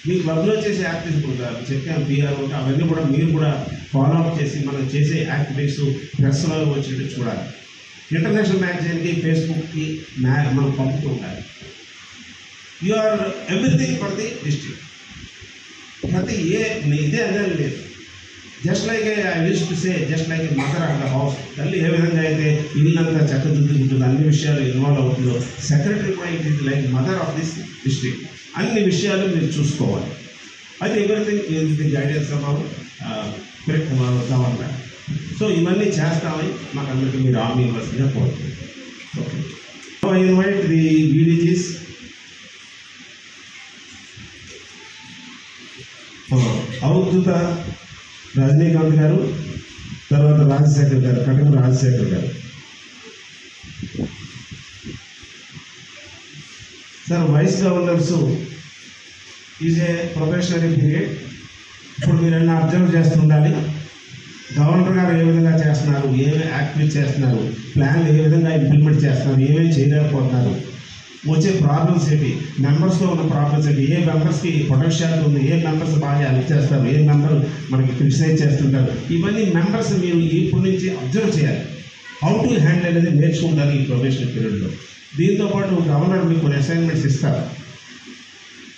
మీ క్లబ్లో చేసే యాక్టివిటీస్ కూడా చెప్పాను పిఆర్ ఉంటే అవన్నీ కూడా మీరు కూడా ఫాలో అప్ చేసి మనం చేసే యాక్టివిటీస్ ప్రెస్లో వచ్చేట్టు చూడాలి. ఇంటర్నేషనల్ మ్యాగజైన్కి ఫేస్బుక్కి మనం పంపుతూ ఉండాలి. You are everything for the district. ప్రతి ఇదే అదే లేదు. Just like I wish to say just like mother of the house. తల్లి ఏ విధంగా అయితే ఇల్లంతా చక్కదిద్దుకుంటుందో అన్ని విషయాలు ఇన్వాల్వ్ అవుతుందో సెక్రటరీ కూడా it is like mother of this district. అన్ని విషయాలు మీరు చూసుకోవాలి. అయితే everything is the guidance of government. So ఇవన్నీ చేస్తామని మాకు అందరికీ మీరు హామీ ఇవ్వాల్సిందిగా కోరుతున్నాను. Okay, so I invite the VDGs. Avadhuta Rajinikanth garu, తర్వాత Rajasekhar garu, Katakam Rajasekhar garu. Sir vice governors is a probationary period. ఇప్పుడు మీరు అన్నీ అబ్జర్వ్ చేస్తుండాలి. గవర్నర్ గారు ఏ విధంగా చేస్తున్నారు, ఏమేమి యాక్టివేట్ చేస్తున్నారు, ప్లాన్లు ఏ విధంగా ఇంప్లిమెంట్ చేస్తున్నారు, ఏమేమి చేయలేకపోతున్నారు, వచ్చే ప్రాబ్లమ్స్ ఏంటి, మెంబర్స్లో ఉన్న ప్రాబ్లమ్స్ ఏంటి, ఏ మెంబర్స్కి పొటెన్షియల్ ఉంది, ఏ మెంబర్స్ బాగా హెల్ప్ చేస్తారు, ఏ మెంబర్ మనకి క్రిటిసైజ్ చేస్తుంటారు, ఇవన్నీ మెంబర్స్ మీరు ఇప్పటి నుంచి అబ్జర్వ్ చేయాలి. హౌ టు హ్యాండిల్ అనేది నేర్చుకుంటారు ఈ ప్రొఫెషనల్ పీరియడ్లో. దీంతోపాటు గవర్నర్ మీకు కొన్ని అసైన్మెంట్స్ ఇస్తారు.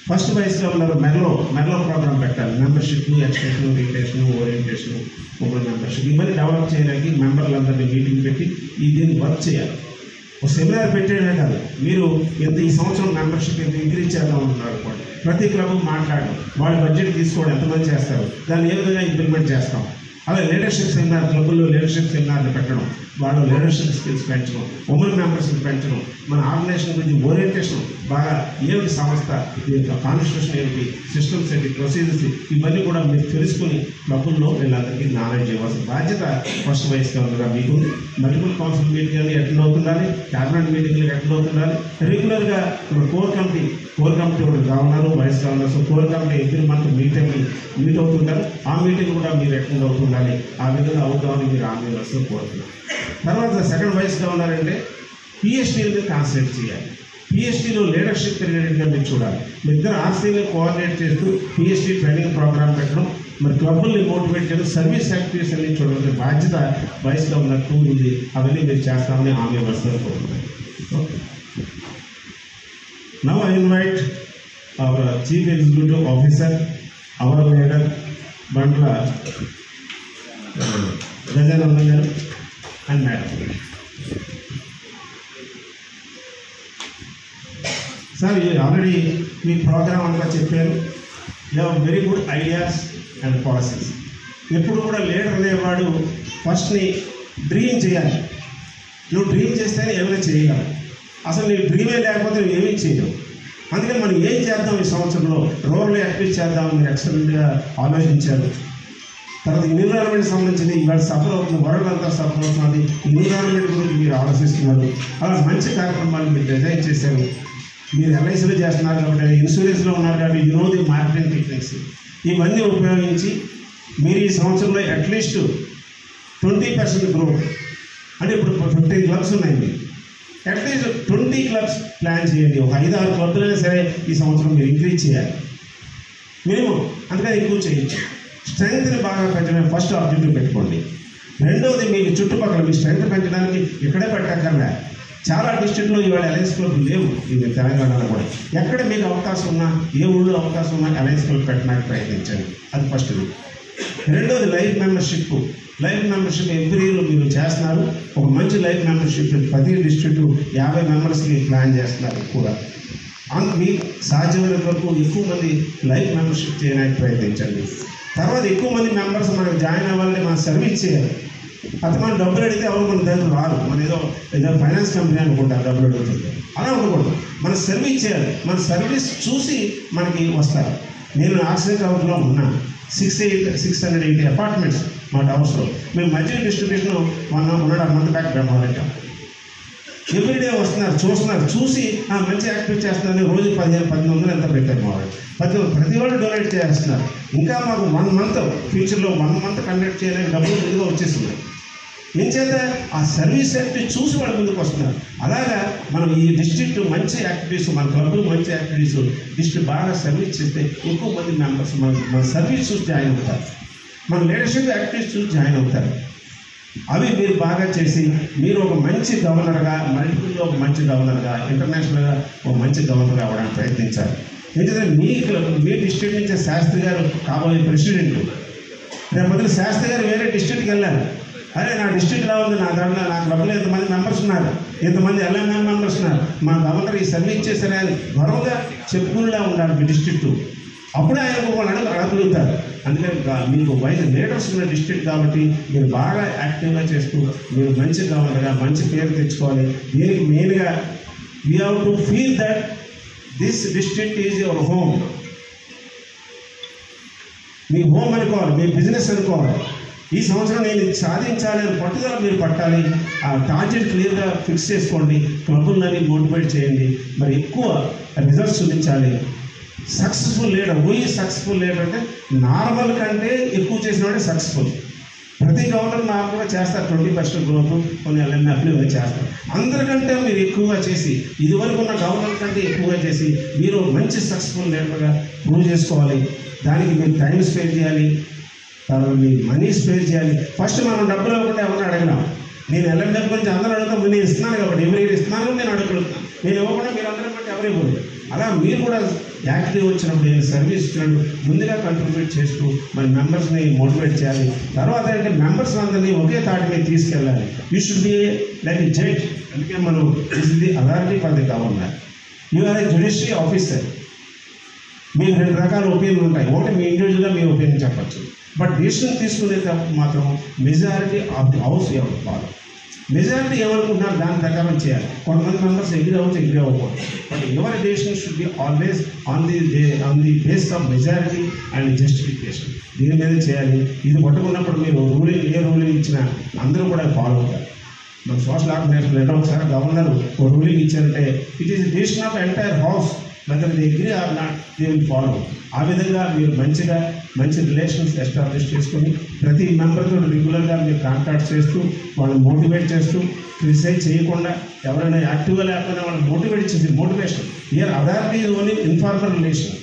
ఫస్ట్ వైస్ గవర్నర్ మెర్లో ప్రోగ్రామ్ పెట్టాలి. Membership, extension, retention, orientation, open membership ఇవన్నీ డెవలప్ చేయడానికి మెంబర్లందరినీ మీటింగ్ పెట్టి దీన్ని వర్క్ చేయాలి. ఒక సెమినార్ పెట్టేయడమే కాదు, మీరు ఎంత ఈ సంవత్సరం మెంబర్షిప్ ఎంత ఇంక్రీజ్ చేద్దాం అంటున్నారు అనుకోండి, ప్రతి క్లబ్ మాట్లాడడం, వాళ్ళ బడ్జెట్ తీసుకోవడం, ఎంతమంది చేస్తారు, దాన్ని ఏ విధంగా ఇంప్లిమెంట్ చేస్తాం. అలా లీడర్షిప్ సెమినార్, క్లబ్లో లీడర్షిప్ సెమినార్లు పెట్టడం, వాళ్ళు లీడర్షిప్ స్కిల్స్ పెంచడం, ఉమెన్ మెంబర్స్ని పెంచడం, మన ఆర్గనైజేషన్ గురించి ఓరియంటేషన్ బాగా ఏమిటి సంస్థ, కాన్స్టిట్యూషన్ ఏమిటి, సిస్టమ్స్ ఏంటి, ప్రొసీజర్స్ ఇవన్నీ కూడా మీరు తెలుసుకుని క్లబ్ల్లో వీళ్ళందరికీ నాలెడ్జ్ ఇవ్వాల్సిన బాధ్యత ఫస్ట్ వైస్గా ఉందిగా మీకు. మల్టిపుల్ కౌన్సిల్ మీటింగ్లు అటెండ్ అవుతుండాలి, క్యాబినెట్ మీటింగ్లు అటెండ్ అవుతుండాలి. రెగ్యులర్గా ఇప్పుడు core committee governor, vice governor, so core committee every month meet అవుతుంటారు. ఆ మీటింగ్ కూడా మీరు అటెండ్ అవుతుండాలి. ఆ విధంగా అవుతామని మీరు ఆంధ్రప్రదేశ్లో కోరుతున్నారు. తర్వాత సెకండ్ వైస్ గవర్నర్ అంటే పిహెచ్డీని కాన్సన్ట్రేట్ చేయాలి. పిహెచ్డీలో లీడర్షిప్ పెరిగేట్టుగా మీరు చూడాలి. మీ ఇద్దరు ఆర్సీని కోఆర్డినేట్ చేస్తూ పిహెచ్డీ ట్రైనింగ్ ప్రోగ్రామ్ పెట్టడం, మరి క్లబ్బుల్ని మోటివేట్ చేయడం, సర్వీస్ యాక్టివిటీస్ అన్ని చూడవలసిన బాధ్యత వైస్ గవర్నర్ టూ ఉంది. అవన్నీ మీరు చేస్తామని ఆమె వస్తారు కోరుతున్నాను. Okay. Now I invite our Chief Executive Officer, our leader, Bandla Gajanandan garu and Madam. Sir, you already మీ ప్రోగ్రామ్ అంతా చెప్పారు. You have very good ideas and policies. ఎప్పుడు కూడా లీడర్ అనేవాడు ఫస్ట్ని డ్రీమ్ చేయాలి. నువ్వు డ్రీమ్ చేస్తేనే ఏమైనా చేయగలవు. అసలు నీ డ్రీమే లేకపోతే నువ్వు ఏమీ చేయలేవు. అందుకని మనం ఏం చేద్దాం ఈ సంవత్సరంలో, రూరల్ యాక్టివిటీ చేద్దాం మీరు ఎక్సలెంట్గా ఆలోచించారు. తర్వాత ఎన్విరాన్మెంట్ సంబంధించింది ఇవాళ సఫర్ అవుతుంది, వరల్డ్ అంతా సఫర్ అవుతున్నది, ఎన్విరాన్మెంట్ గురించి మీరు ఆలోచిస్తున్నారు. అలా మంచి కార్యక్రమాలు మీరు డిజైన్ చేశారు. మీరు ఎల్ఐసీలో చేస్తున్నారు కాబట్టి, ఇన్సూరెన్స్లో ఉన్నారు కాబట్టి you know the marketing techniques. ఇవన్నీ ఉపయోగించి మీరు ఈ సంవత్సరంలో అట్లీస్ట్ 20% గ్రోత్, అంటే ఇప్పుడు 15 క్లబ్స్ ఉన్నాయి, మీకు అట్లీస్ట్ 20 క్లబ్స్ ప్లాన్ చేయండి. ఒక 5-6 క్లబ్లైనా సరే ఈ సంవత్సరం మీరు ఇంక్రీజ్ చేయాలి మినిమం, అంతకని ఎక్కువ చేయొచ్చు. స్ట్రెంగ్త్ని బాగా పెంచడం ఫస్ట్ ఆబ్జెక్టివ్ పెట్టుకోండి. రెండవది మీకు చుట్టుపక్కల మీ స్ట్రెంగ్త్ పెంచడానికి ఇక్కడే పెట్టక్కర్లే, చాలా డిస్ట్రిక్ట్లో ఇవాళ అలయన్స్ క్లబ్ లేవు ఇది తెలంగాణలో కూడా. ఎక్కడ మీకు అవకాశం ఉన్నా, ఏ ఊళ్ళో అవకాశం ఉన్నా అలయన్స్ క్లబ్ పెట్టడానికి ప్రయత్నించండి. అది ఫస్ట్ది. రెండోది life membership. Life membership every year మీరు చేస్తున్నారు. ఒక మంచి లైఫ్ మెంబర్షిప్ ప్రతి డిస్ట్రిక్ట్ 50 మెంబర్స్కి ప్లాన్ చేస్తున్నారు కూడా. మీకు సాధ్యమైనంత వరకు ఎక్కువ మంది లైఫ్ మెంబర్షిప్ చేయడానికి ప్రయత్నించండి. తర్వాత ఎక్కువ మంది మెంబర్స్ మనకు జాయిన్ అవ్వాలంటే మనం సర్వీస్ చేయాలి. అది మనం డబ్బులు అడిగితే ఎవరు మన దగ్గర రారు. మన ఏదో ఫైనాన్స్ కంపెనీ అనుకుంటారు డబ్బులు అడుగుతుంది, అలా ఉండకూడదు. మనం సర్వీస్ చేయాలి. మన సర్వీస్ చూసి మనకి వస్తారు. నేను ఆక్సిజన్ టవర్లో ఉన్నా 680 అపార్ట్మెంట్స్ మా టవర్స్లో. మేము మధ్య డిస్ట్రిబ్యూషన్ 1.5 మంత్ బ్యాక్ పెట్టాం. ఎవ్రీడే వస్తున్నారు, చూస్తున్నారు, చూసి మంచి యాక్టివిటీ చేస్తున్నారని రోజు 1500 ఎంత పెట్టారు మా వాళ్ళు. ప్రతి వాళ్ళు డొనేట్ చేస్తున్నారు. ఇంకా మాకు 1 మంత్ ఫ్యూచర్లో 1 మంత్ కండక్ట్ చేయడానికి డబ్బులు ముందుగా వచ్చేస్తున్నాయి. నించేత ఆ సర్వీస్ యాక్టివిటీ చూసి వాళ్ళు ముందుకు వస్తున్నారు. అలాగా మనం ఈ డిస్ట్రిక్ట్ మంచి యాక్టివిటీస్, మన క్లబ్లు మంచి యాక్టివిటీస్, డిస్ట్రిక్ట్ బాగా సర్వీస్ చేస్తే ఎక్కువ మంది మెంబర్స్ మన సర్వీస్ చూసి జాయిన్ అవుతారు, మన లీడర్షిప్ యాక్టివిటీస్ చూసి జాయిన్ అవుతారు. అవి మీరు బాగా చేసి మీరు ఒక మంచి గవర్నర్గా, మల్టిపుల్లో ఒక మంచి గవర్నర్గా, ఇంటర్నేషనల్గా ఒక మంచి గవర్నర్గా అవ్వడానికి ప్రయత్నించాలి. ఎందుకంటే మీ డిస్ట్రిక్ట్ నుంచి శాస్త్రి గారు కాబోయే ప్రెసిడెంట్. రేపు మొదలు శాస్త్రి గారు వేరే డిస్ట్రిక్ట్కి వెళ్ళారు. అరే నా డిస్ట్రిక్ట్ ఎలా ఉంది, నా దాంట్లో నా క్లబ్లో ఎంతమంది మెంబర్స్ ఉన్నారు, ఎంతమంది ఎల్ఎంఎం మెంబర్స్ ఉన్నారు, మా గవర్నర్ ఈ సర్వీస్ చేశారని గొడవగా చెప్పుకునేలా ఉండాలి మీ డిస్ట్రిక్ట్. అప్పుడే ఆయన వాళ్ళు అడగలుగుతారు. అందుకని మీకు వైజ్ లీడర్స్ ఉన్న డిస్ట్రిక్ట్ కాబట్టి మీరు బాగా యాక్టివ్గా చేస్తూ మీరు మంచి గవర్నర్గా మంచి పేరు తెచ్చుకోవాలి. దీనికి మెయిన్గా we have to feel that this district is your home. Me home అనుకోవాలి, మీ బిజినెస్ అనుకోవాలి. ఈ సంవత్సరం నేను ఇది సాధించాలి అని పట్టుదల మీరు పట్టాలి. ఆ టార్గెట్ క్లియర్గా ఫిక్స్ చేసుకోండి. క్లబ్బులని మోటివేట్ చేయండి. మరి ఎక్కువ రిజల్ట్స్ చూపించాలి. సక్సెస్ఫుల్ లీడర్, సక్సెస్ఫుల్ లీడర్ అంటే నార్మల్ కంటే ఎక్కువ చేసిన వాడే సక్సెస్ఫుల్. ప్రతి గవర్నర్ నార్మల్గా చేస్తారు 20% గ్రోత్, కొన్ని ఎల్ఎంఎఫ్లు చేస్తారు. అందరికంటే మీరు ఎక్కువగా చేసి, ఇదివరకు ఉన్న గవర్నర్ కంటే ఎక్కువగా చేసి మీరు మంచి సక్సెస్ఫుల్ లీడర్గా ప్రూవ్ చేసుకోవాలి. దానికి మీరు టైం స్పేర్ చేయాలి, తర్వాత మీ మనీ స్పేర్ చేయాలి. ఫస్ట్ మనం డబ్బులు ఇవ్వకుండా ఎవరిని అడగలేం. నేను ఎల్ఎంఎఫ్ గురించి అందరూ అడుగుతాం, నేను ఇస్తున్నాను కాబట్టి ఎవరి ఇస్తున్నాను నేను అడగలుగుతాను. నేను ఇవ్వకుండా మీరు అందరం బట్టి ఎవరు ఇవ్వరు. అలా మీరు కూడా యాక్టివ్ వచ్చినప్పుడు ఏదైనా సర్వీస్ ఇచ్చినప్పుడు ముందుగా కంట్రిబ్యూట్ చేస్తూ మన మెంబర్స్ని మోటివేట్ చేయాలి. తర్వాత అంటే మెంబర్స్ అందరినీ ఒకే తాటి మీద తీసుకెళ్ళాలి. You should be like a judge. అందుకే మనం is the authority for the governor. You are a judiciary officer. మీకు 2 రకాల ఒపీనియన్ ఉంటాయి. ఒకటి మీ ఇండివిజువల్గా మీ ఒపీనియన్ చెప్పచ్చు. బట్ డిసిషన్ తీసుకునేటప్పుడు మాత్రం మెజారిటీ ఆఫ్ ది హౌస్ ఎవరు ఫాలో. మెజారిటీ ఏమనుకుంటున్నారు దాని ప్రకారం చేయాలి. కొంతమంది మెంబర్స్ ఎగ్రీ అవ్వకూడదు. But your decision should be always on the base of majority and justification. దీని మీద చేయాలి. ఇది పట్టుకున్నప్పుడు మీరు ఏ రూలింగ్ ఇచ్చినా అందరూ కూడా ఫాలో అవుతారు. మన సోషల్ ఆర్గనైజేషన్ ఎన్నో ఒకసారి గవర్నర్ ఒక రూలింగ్ ఇచ్చారంటే it is decision of entire house. Whether they agree or not they will follow. ఆ విధంగా మీరు మంచి రిలేషన్స్ ఎస్టాబ్లిష్ చేసుకొని ప్రతి మెంబర్తో రెగ్యులర్గా మీరు కాంటాక్ట్ చేస్తూ వాళ్ళని మోటివేట్ చేస్తూ క్రిటిసైజ్ చేయకుండా ఎవరైనా యాక్టివ్గా లేకపోయినా వాళ్ళని మోటివేట్ చేసి motivation. Here authority is only informal relation.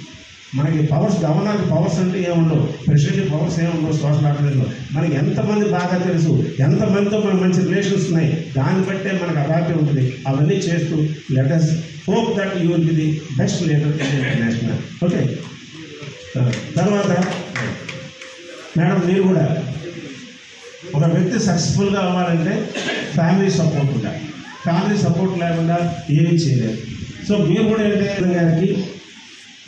మనకి పవర్స్ గవర్నర్కి పవర్స్ అంటే ఏముండవు, ప్రెసిడెంట్కి పవర్స్ ఏముండవు. సోషల్ ఆర్గనైజేషన్లో మనకి ఎంతమంది బాగా తెలుసు, ఎంతమందితో మనకు మంచి రిలేషన్స్ ఉన్నాయి, దాన్ని బట్టే మనకు అథారిటీ ఉంటుంది. అవన్నీ చేస్తూ let us hope that you will be the best leader in the international. Okay. తర్వాత మేడం మీరు కూడా ఒక వ్యక్తి సక్సెస్ఫుల్గా అవ్వాలంటే ఫ్యామిలీ సపోర్ట్ ఉండాలి. ఫ్యామిలీ సపోర్ట్ లేకుండా ఏమీ చేయలేదు. సో మీరు కూడా ఏంటంటే గారికి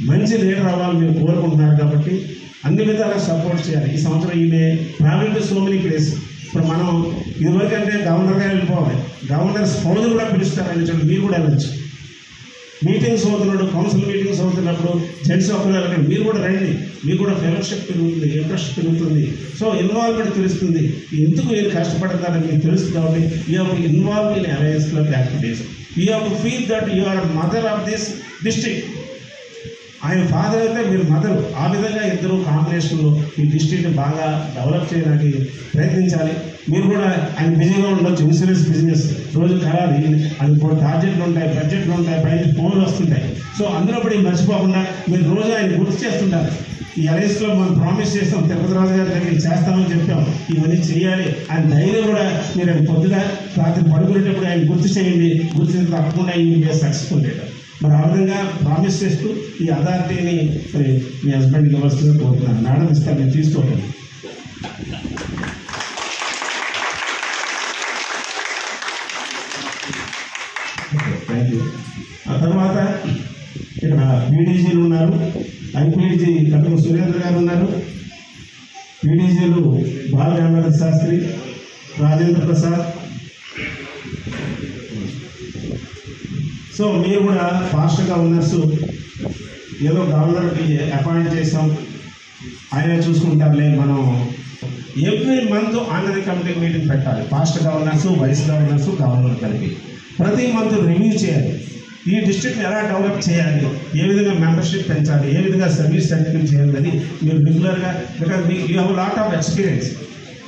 మంచి లీడర్ అవ్వాలి మీరు కోరుకుంటున్నారు కాబట్టి అన్ని విధాలుగా సపోర్ట్ చేయాలి. ఈ సంవత్సరం ఈమె travel to so many place. ఇప్పుడు మనం ఇదివరకు అంటే గవర్నర్ గారు వెళ్ళిపోవాలి, గవర్నర్ స్పౌజ్ కూడా పిలుస్తారని చెప్పి మీరు కూడా వెళ్ళచ్చు. మీటింగ్స్ అవుతున్నాడు, కౌన్సిల్ మీటింగ్స్ అవుతున్నప్పుడు జెంట్స్ ఒకరు మీరు కూడా రండి. మీకు కూడా ఫెలోషిప్ పెరుగుతుంది, ఇంట్రెస్ట్ పెరుగుతుంది. సో ఇన్వాల్వ్మెంట్ తెలుస్తుంది. ఎందుకు మీరు కష్టపడతారని మీకు తెలుస్తుంది. కాబట్టి you have to involve in alliance club activities. You have to feel that you are mother of this district. ఆయన ఫాదర్ అయితే మీరు మదర్. ఆ విధంగా ఇద్దరు కాంబినేషన్లో ఈ డిస్ట్రిక్ట్ని బాగా డెవలప్ చేయడానికి ప్రయత్నించాలి. మీరు కూడా ఆయన బిజీగా ఉండొచ్చు. ఇన్సూరెన్స్ బిజినెస్ రోజు ఖరాదు. అది కూడా టార్గెట్లు ఉంటాయి, బడ్జెట్లు ఉంటాయి, పైన ఫోన్లు వస్తుంటాయి. సో అందులో కూడా మర్చిపోకుండా మీరు రోజు ఆయన గుర్తు చేస్తుంటారు. ఈ అలయన్స్లో మనం ప్రామిస్ చేస్తాం, తిరుపతి రాజు గారి దగ్గర చేస్తామని చెప్పాం, ఇవన్నీ చేయాలి. ఆయన ధైర్యం కూడా మీరు ఆయన పొద్దుగా రాత్రి పడుకునేటప్పుడు ఆయన గుర్తు చేయండి. గుర్తు తప్పకుండా ఈ మీరు సక్సెస్ఫుల్ లీడర్. మరి ఆ విధంగా ప్రామిస్ చేస్తూ ఈ అథారిటీని మరి మీ హస్బెండ్కి ఇవ్వాల్సిందిగా కోరుతున్నాను. మేడం ఇస్తాను, మీరు తీసుకోండి. Thank you. ఆ తర్వాత ఇక్కడ పీడీజీలు ఉన్నారు. ఐపీడీజీ కట్టమ సురేంద్ర గారు ఉన్నారు. పీడీజీలు బాలగంగాధర శాస్త్రి, రాజేంద్ర ప్రసాద్. సో మీరు కూడా ఫాస్ట్గా ఉన్నర్సు ఏదో గవర్నర్కి అపాయింట్ చేసాం, ఆయనే చూసుకుంటారులే. మనం every month honorary committee meeting పెట్టాలి. ఫాస్ట్ గవర్నర్సు, వైస్ గవర్నర్సు, గవర్నర్ కలిపి ప్రతి మంత్ రివ్యూ చేయాలి. ఈ డిస్ట్రిక్ట్ని ఎలా డెవలప్ చేయాలి, ఏ విధంగా మెంబర్షిప్ పెంచాలి, ఏ విధంగా సర్వీస్ సర్టిఫికేట్ చేయాలని మీరు రెగ్యులర్గా, బికాజ్ మీకు you have lot of experience.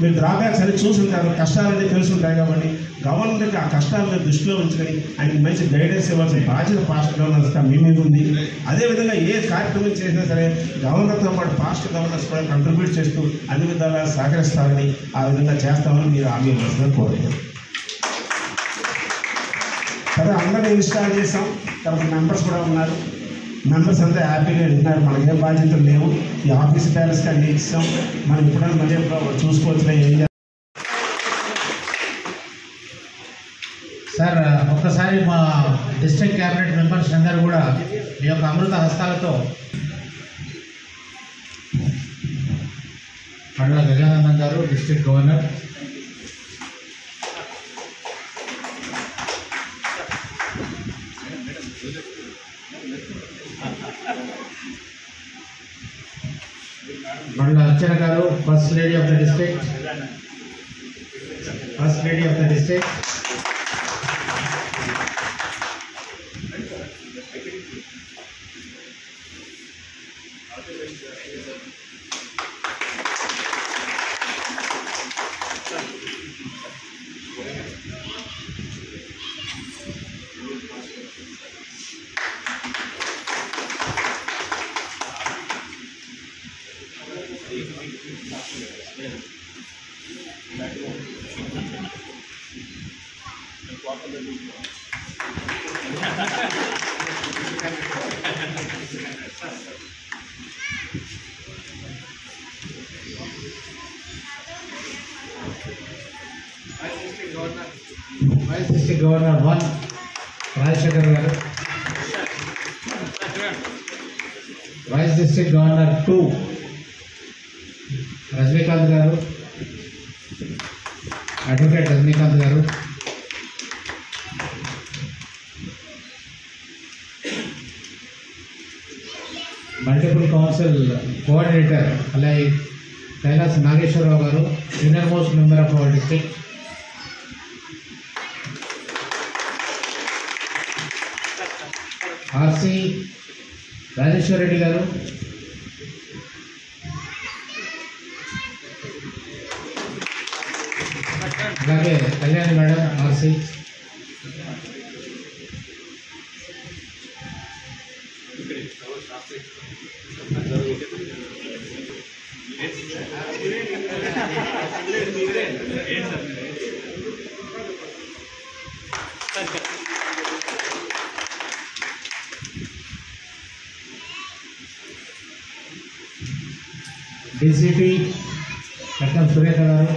మీరు డ్రాబ్యాక్స్ అని చూసుంటారు, కష్టాలన్నీ తెలుసుంటాయి. కాబట్టి గవర్నర్కి ఆ కష్టాలను దృష్టిలో ఉంచుకొని ఆయనకి మంచి గైడెన్స్ ఇవ్వాల్సిన బాధ్యత ఫాస్ట్ గవర్నర్స్గా మీ మీద ఉంది. అదేవిధంగా ఏ కార్యక్రమం చేసినా సరే గవర్నర్తో పాటు ఫాస్ట్ గవర్నర్స్ కూడా కంట్రిబ్యూట్ చేస్తూ అన్ని విధాలా సహకరిస్తారని, ఆ విధంగా చేస్తామని మీరు హామీ ఇవ్వాల్సిన కోరుతారు కదా. అందరినీ ఇన్స్టాల్ చేసాం. తర్వాత మెంబర్స్ కూడా ఉన్నారు. మెంబర్స్ అంతా హ్యాపీగా వెళ్తున్నారు. మనకి ఏం బాధ్యతలు లేవు. ఈ ఆఫీస్ ప్యాలెస్కి అన్ని ఇస్తాం. మనం ఎప్పుడైనా మళ్ళీ చూసుకోవచ్చు ఏం చేస్తాం. సార్, ఒక్కసారి మా డిస్ట్రిక్ట్ క్యాబినెట్ మెంబర్స్ అందరూ కూడా మీ యొక్క అమృత హస్తాలతో మండల గజానందన్ గారు, డిస్ట్రిక్ట్ గవర్నర్, మండల అర్చన గారు, first lady of the district, district governor 1 Rajasekhar గారు, వైస్ డిస్ట్రిక్ట్ గవర్నర్ 2 రజనీకాంత్ గారు, అడ్వకేట్ రజనీకాంత్ గారు, మల్టిపుల్ కౌన్సిల్ కోఆర్డినేటర్ అలాగే కైలాస్ నాగేశ్వరరావు గారు, senior most member of our district, RC Rajeshwara Reddy గారు, అలాగే కళ్యాణి మేడం ఆర్సి, డీసీపీ కట్నం సురేఖ గారు,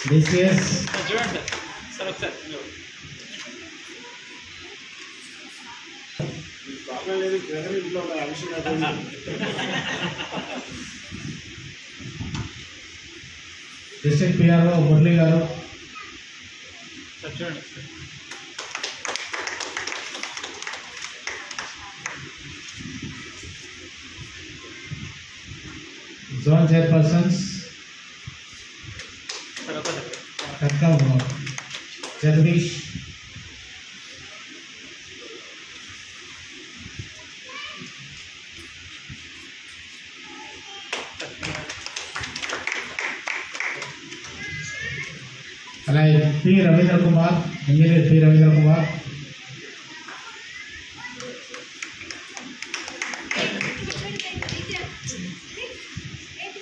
డిసిఎస్ ప్రాబ్లం లేదు, జగన్ ఇంట్లో ఉన్న అంశం డిస్ట్రిక్ట్ పిఆర్ఓ మురళి గారు, జోన్ చైర్పర్సన్స్ కట్కం జగదీష్, అలాగే P Ravindra Kumar, engineer P Ravindra Kumar,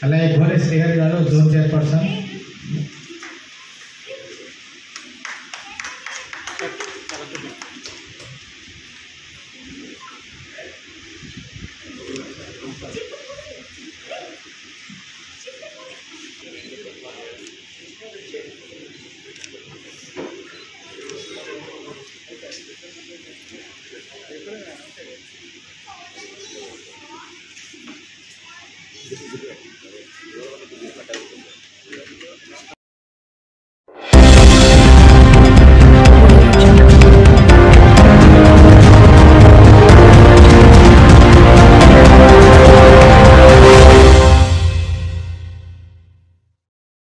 అలాగే భువనే శ్రీహరి గారు జోన్ చైర్పర్సన్,